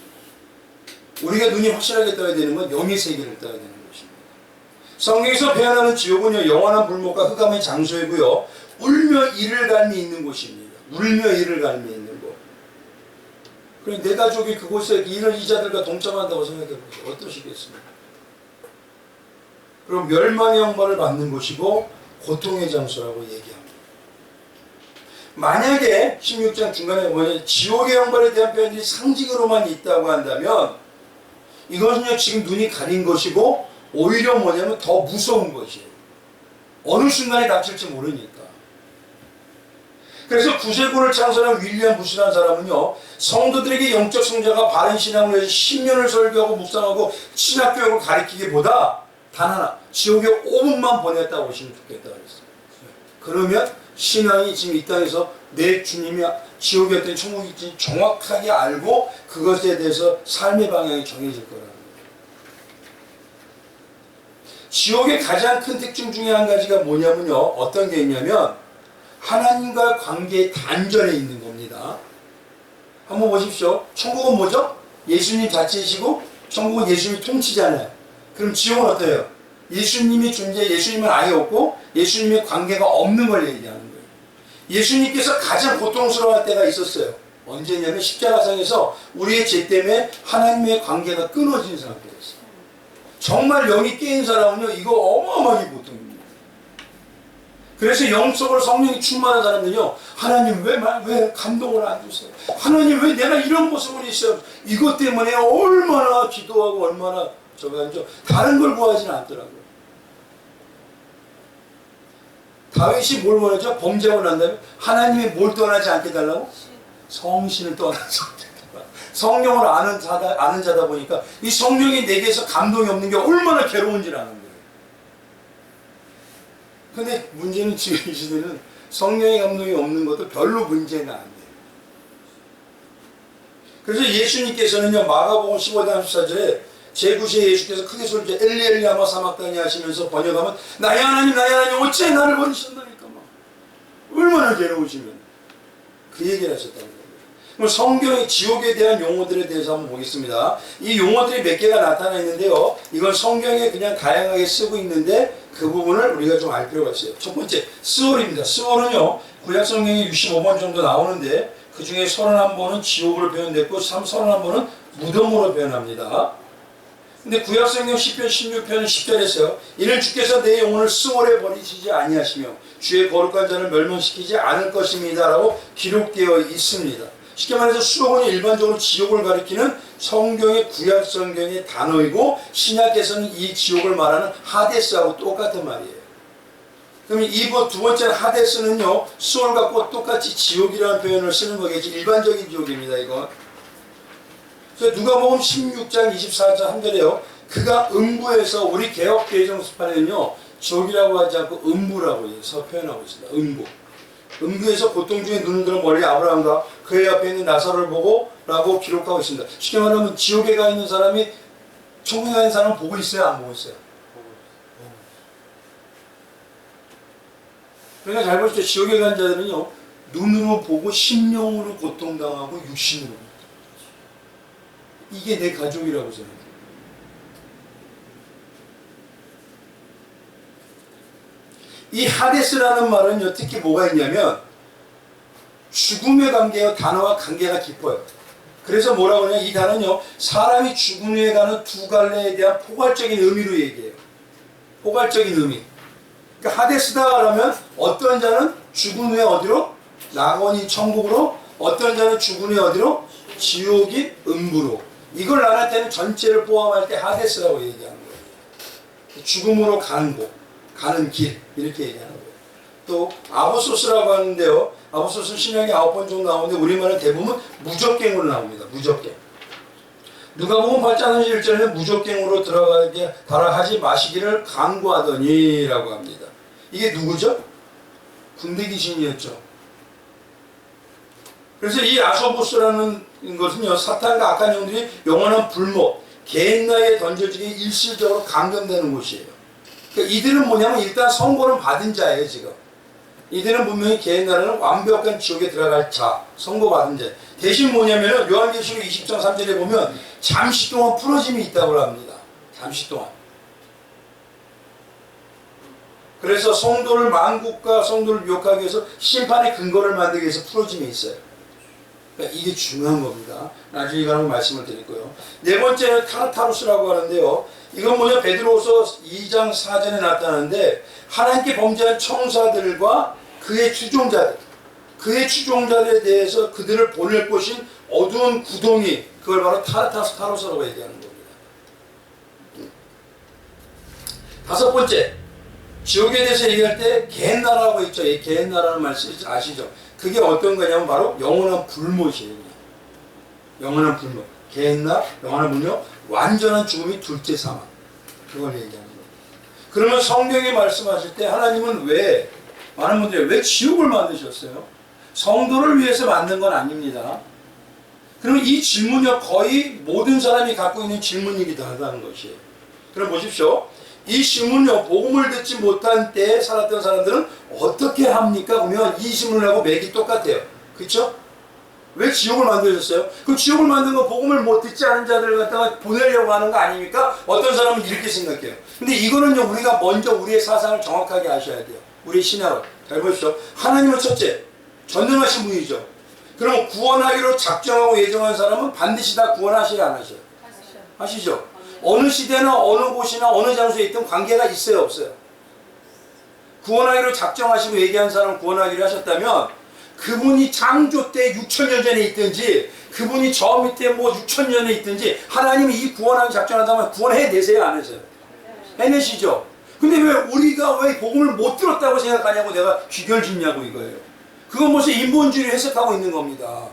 우리가 눈이 확실하게 떠야 되는 건 영의 세계를 떠야 되는 것입니다. 성경에서 표현하는 지옥은요, 영원한 불못과 흑암의 장소이고요, 울며 이를 갈미 있는 곳입니다. 울며 이를 갈미 있는 곳. 그럼 내 가족이 그곳에 이런 이자들과 동참한다고 생각해 보세요. 어떠시겠습니까? 그럼 멸망의 형벌을 받는 곳이고 고통의 장소라고 얘기합니다. 만약에 16장 중간에 뭐냐, 지옥의 형벌에 대한 표현이 상징으로만 있다고 한다면 이것은요, 지금 눈이 가린 것이고 오히려 뭐냐면 더 무서운 것이에요. 어느 순간에 닥칠지 모르니까. 그래서 구세군을 창설한 윌리엄 부스라는 사람은요, 성도들에게 영적 성자가 바른 신앙을 위해서 10년을 설교하고 묵상하고 신학교육을 가르치기보다 단 하나, 지옥에 5분만 보냈다고 보시면 좋겠다 그랬어요. 그러면 신앙이 지금 이 땅에서 내 주님이 지옥이 어떤 천국인지 정확하게 알고 그것에 대해서 삶의 방향이 정해질 거라는 거예요. 지옥의 가장 큰 특징 중에 한 가지가 뭐냐면요, 어떤 게 있냐면 하나님과 관계의 단절에 있는 겁니다. 한번 보십시오. 천국은 뭐죠? 예수님 자체이시고 천국은 예수님이 통치잖아요. 그럼 지옥은 어때요? 예수님이 존재, 예수님은 아예 없고 예수님의 관계가 없는 걸 얘기하는 거예요. 예수님께서 가장 고통스러워할 때가 있었어요. 언제냐면 십자가상에서 우리의 죄 때문에 하나님의 관계가 끊어진 상태였어요. 정말 영이 깨인 사람은요, 이거 어마어마하게 고통입니다. 그래서 영적으로 성령이 충만한 사람들은요, 하나님 왜 감동을 안 주세요? 하나님 왜 내가 이런 모습을 있어요? 이것 때문에 얼마나 기도하고 얼마나 저거죠. 다른 걸 구하지는 않더라고요. 다윗이 뭘 원하죠? 범죄하고 난 다음에 하나님이 뭘 떠나지 않게 달라고? 성신을 떠나지 않게 달라. 성령을 아는 자다 보니까 이 성령이 내게서 감동이 없는 게 얼마나 괴로운지를 아는 거예요. 근데 문제는 지금 이 시대는 성령의 감동이 없는 것도 별로 문제가 안 돼요. 그래서 예수님께서는요, 마가복음 15장 14절에 제9시에 예수께서 크게 소리쳐 엘리 엘리 아마 사막다니 하시면서 번역하면 나의 하나님 어찌 나를 버리셨나니까 막 얼마나 괴로우시면 그 얘기를 하셨다는 거예요. 그럼 성경의 지옥에 대한 용어들에 대해서 한번 보겠습니다. 이 용어들이 몇 개가 나타나 있는데요, 이건 성경에 그냥 다양하게 쓰고 있는데 그 부분을 우리가 좀 알 필요가 있어요. 첫 번째, 스월입니다. 스월은요, 구약 성경에 65번 정도 나오는데 그 중에 31번은 지옥으로 표현됐고 31번은 무덤으로 표현합니다. 근데 구약 성경 10편 16편 10절에서요, 이는 주께서 내 영혼을 스월에 버리시지 아니하시며 주의 거룩한 자를 멸망시키지 않을 것입니다 라고 기록되어 있습니다. 쉽게 말해서 수록은 일반적으로 지옥을 가리키는 성경의 구약 성경의 단어이고 신약에서는 이 지옥을 말하는 하데스하고 똑같은 말이에요. 그러면 두 번째는 하데스는요, 수월과 똑같이 지옥이라는 표현을 쓰는 거겠지. 일반적인 지옥입니다, 이건. 그래서 누가복음 16장 24절 3절에요. 그가 음부에서, 우리 개역 개정수판에는요, 지옥이라고 하지 않고 음부라고 해서 표현하고 있습니다. 음부. 음부에서 고통 중에 눈을 들어 멀리 아브라함과 그의 앞에 있는 나사로를 보고 라고 기록하고 있습니다. 쉽게 말하면 지옥에 가 있는 사람이 천국에 가 있는 사람은 보고 있어요, 안 보고 있어요? 그러니까 잘 보시죠. 지옥에 간 자들은요, 눈으로 보고 심령으로 고통당하고 육신으로. 이게 내 가족이라고 생각해요. 이 하데스라는 말은요, 특히 뭐가 있냐면 죽음의 관계와 단어와 관계가 깊어요. 그래서 뭐라고 하냐, 이 단어는요, 사람이 죽은 후에 가는 두 갈래에 대한 포괄적인 의미로 얘기해요. 포괄적인 의미. 그러니까 하데스다 그러면 어떤 자는 죽은 후에 어디로? 낙원인 천국으로, 어떤 자는 죽은 후에 어디로? 지옥인 음부로. 이걸 나눌 때는 전체를 포함할 때 하데스라고 얘기하는 거예요. 죽음으로 가는 곳, 가는 길, 이렇게 얘기하는 거예요. 또 아보소스라고 하는데요, 아보소스 신약에 9번 정도 나오는데 우리말은 대부분 무적갱으로 나옵니다. 무적갱. 누가복음 8장 1절에는 무적갱으로 들어가게 하지 마시기를 강구하더니 라고 합니다. 이게 누구죠? 군대 귀신이었죠. 그래서 이 아소보스라는 것은요, 사탄과 악한 영들이 영원한 불못, 개인나에 던져지게 일시적으로 감금되는 곳이에요. 그러니까 이들은 뭐냐면 일단 선고는 받은 자예요, 지금. 이들은 분명히 개인나라는 완벽한 지옥에 들어갈 자, 선고받은 자. 대신 뭐냐면은 요한계시록 20장 3절에 보면 잠시 동안 풀어짐이 있다고 합니다. 잠시 동안. 그래서 성도를 만국과 성도를 미혹하기 위해서 심판의 근거를 만들기 위해서 풀어짐이 있어요. 그러니까 이게 중요한 겁니다. 나중에 이거는 말씀을 드릴 거예요. 네 번째는 타르타루스라고 하는데요. 이건 뭐냐, 베드로후서 2장 4절에 나타나는데 하나님께 범죄한 청사들과 그의 추종자들에 대해서 그들을 보낼 곳인 어두운 구덩이, 그걸 바로 타르타루스라고 얘기하는 겁니다. 다섯 번째, 지옥에 대해서 얘기할 때 게헨나라고 있죠. 이 게헨나라는 말씀 아시죠? 그게 어떤 거냐면 바로 영원한 불못이에요. 영원한 불못. 게헨나, 영원한 불못, 완전한 죽음이 둘째 사망. 그걸 얘기하는 거예요. 그러면 성경에 말씀하실 때 하나님은 왜, 많은 분들이 왜 지옥을 만드셨어요? 성도를 위해서 만든 건 아닙니다. 그러면 이 질문이 거의 모든 사람이 갖고 있는 질문이기도 하다는 것이에요. 그럼 보십시오. 이 질문요, 복음을 듣지 못한 때에 살았던 사람들은 어떻게 합니까? 보면 이 질문하고 맥이 똑같아요. 그렇죠? 왜 지옥을 만드셨어요? 그 지옥을 만든 건 복음을 못 듣지 않은 자들을 갖다가 보내려고 하는 거 아닙니까? 어떤 사람은 이렇게 생각해요. 근데 이거는요, 우리가 먼저 우리의 사상을 정확하게 아셔야 돼요. 우리의 신학을. 잘 보십시오. 하나님은 첫째, 전능하신 분이죠. 그럼 구원하기로 작정하고 예정한 사람은 반드시 다 구원하시지 안 하셔요? 하시죠? 어느 시대나 어느 곳이나 어느 장소에 있든 관계가 있어요, 없어요? 구원하기로 작정하시고 얘기한 사람을 구원하기로 하셨다면 그분이 창조 때 6,000년 전에 있든지 그분이 저 밑에 뭐 6,000년 전에 있든지 하나님이 이 구원하기 작정한다면 구원해내세요, 안 해서요? 해내시죠? 근데 왜 우리가 왜 복음을 못 들었다고 생각하냐고 내가 귀결짓냐고 이거예요. 그건 무슨 인본주의를 해석하고 있는 겁니다.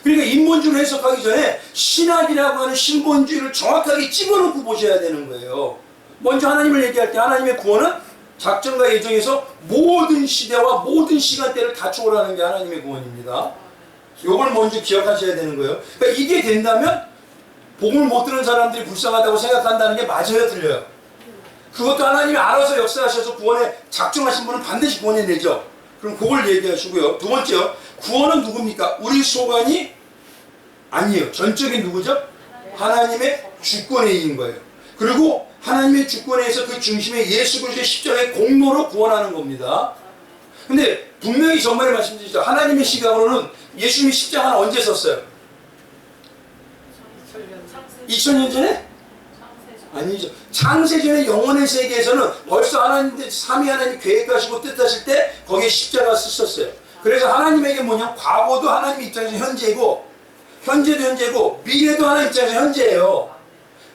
그러니까 인본주의를 해석하기 전에 신학이라고 하는 신본주의를 정확하게 집어넣고 보셔야 되는 거예요. 먼저 하나님을 얘기할 때 하나님의 구원은 작정과 예정에서 모든 시대와 모든 시간대를 다 초월하는 게 하나님의 구원입니다. 이걸 먼저 기억하셔야 되는 거예요. 그러니까 이게 된다면 복음을 못 들은 사람들이 불쌍하다고 생각한다는 게 맞아요, 틀려요? 그것도 하나님이 알아서 역사하셔서 구원에 작정하신 분은 반드시 구원해 내죠. 그럼 그걸 얘기하시고요. 두 번째요. 구원은 누굽니까? 우리 소관이 아니에요. 전적인 누구죠? 하나님의 주권에 있는 거예요. 그리고 하나님의 주권에서 그 중심에 예수 그리스도의 십자가의 공로로 구원하는 겁니다. 근데 분명히 정말 말씀드리죠. 하나님의 시각으로는 예수님이 십자가는 언제 썼어요? 2000년 전에? 아니죠. 창세전의 영혼의 세계에서는 벌써 하나님, 삼위 하나님 계획하시고 뜻하실 때 거기에 십자가 쓰셨어요. 그래서 하나님에게 뭐냐? 과거도 하나님 입장에서 현재이고, 현재도 현재고, 미래도 하나님 입장에서 현재예요.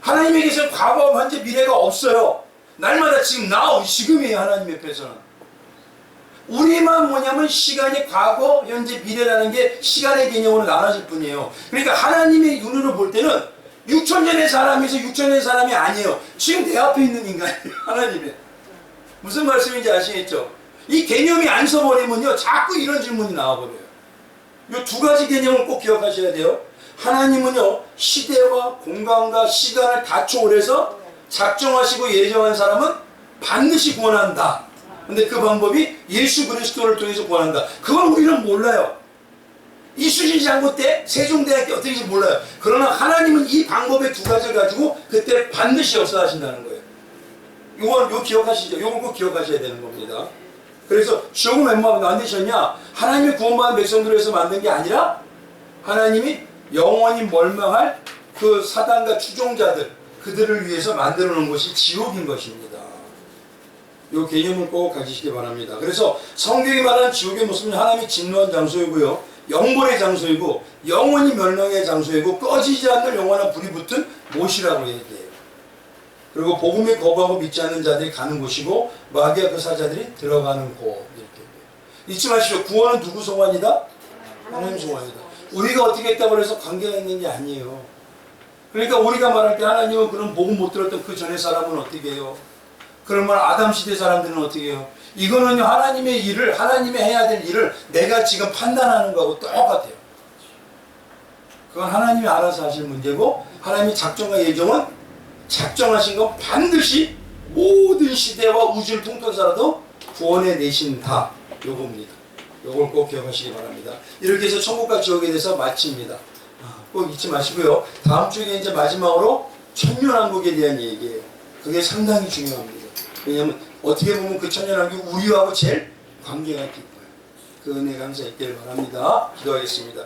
하나님에게서는 과거, 현재, 미래가 없어요. 날마다 지금, 지금이에요. 하나님 옆에서는. 우리만 뭐냐면 시간이 과거, 현재, 미래라는 게 시간의 개념으로 나눠질 뿐이에요. 그러니까 하나님의 눈으로 볼 때는 6천년의 사람에서 6천년의 사람이 아니에요. 지금 내 앞에 있는 인간이에요. 하나님의. 무슨 말씀인지 아시겠죠? 이 개념이 안 서버리면요. 자꾸 이런 질문이 나와버려요. 이 두 가지 개념을 꼭 기억하셔야 돼요. 하나님은요. 시대와 공간과 시간을 다 초월해서 작정하시고 예정한 사람은 반드시 구원한다. 근데 그 방법이 예수 그리스도를 통해서 구원한다. 그건 우리는 몰라요. 이수진 장고 때 세종대학교 어떻게인지 몰라요. 그러나 하나님은 이 방법의 두 가지를 가지고 그때 반드시 역사하신다는 거예요. 이거 기억하시죠? 이걸 꼭 기억하셔야 되는 겁니다. 그래서 지옥은 웬만하면 만드셨냐? 하나님의 구원받은 백성들을 위해서 만든 게 아니라 하나님이 영원히 멀망할 그 사단과 추종자들, 그들을 위해서 만들어 놓은 것이 지옥인 것입니다. 이 개념을 꼭 가지시기 바랍니다. 그래서 성경이 말하는 지옥의 모습은 하나님이 진노한 장소이고요. 영벌의 장소이고 영원히 멸망의 장소이고 꺼지지 않는 영원한 불이 붙은 못이라고 얘기해요. 그리고 복음에 거부하고 믿지 않는 자들이 가는 곳이고 마귀와 그 사자들이 들어가는 곳. 이렇게 잊지 마십시오. 구원은 누구 소관이다? 하나님 소관이다. 우리가 어떻게 했다고 해서 관계가 있는 게 아니에요. 그러니까 우리가 말할 때 하나님은 그런 복음 못 들었던 그 전의 사람은 어떻게 해요? 그러면 아담 시대 사람들은 어떻게 해요? 이거는 하나님의 일을, 하나님이 해야 될 일을 내가 지금 판단하는 거하고 똑같아요. 그건 하나님이 알아서 하실 문제고, 하나님이 작정과 예정은 작정하신 건 반드시 모든 시대와 우주를 통틀어서라도 구원해 내신다. 요겁니다. 요걸 꼭 기억하시기 바랍니다. 이렇게 해서 천국과 지옥에 대해서 마칩니다. 꼭 잊지 마시고요. 다음 주에 이제 마지막으로 천년왕국에 대한 얘기예요. 그게 상당히 중요합니다. 왜냐하면 어떻게 보면 그 천년왕국이 우리하고 제일 관계가 깊어요. 그 은혜가 항상 있기를 바랍니다. 기도하겠습니다.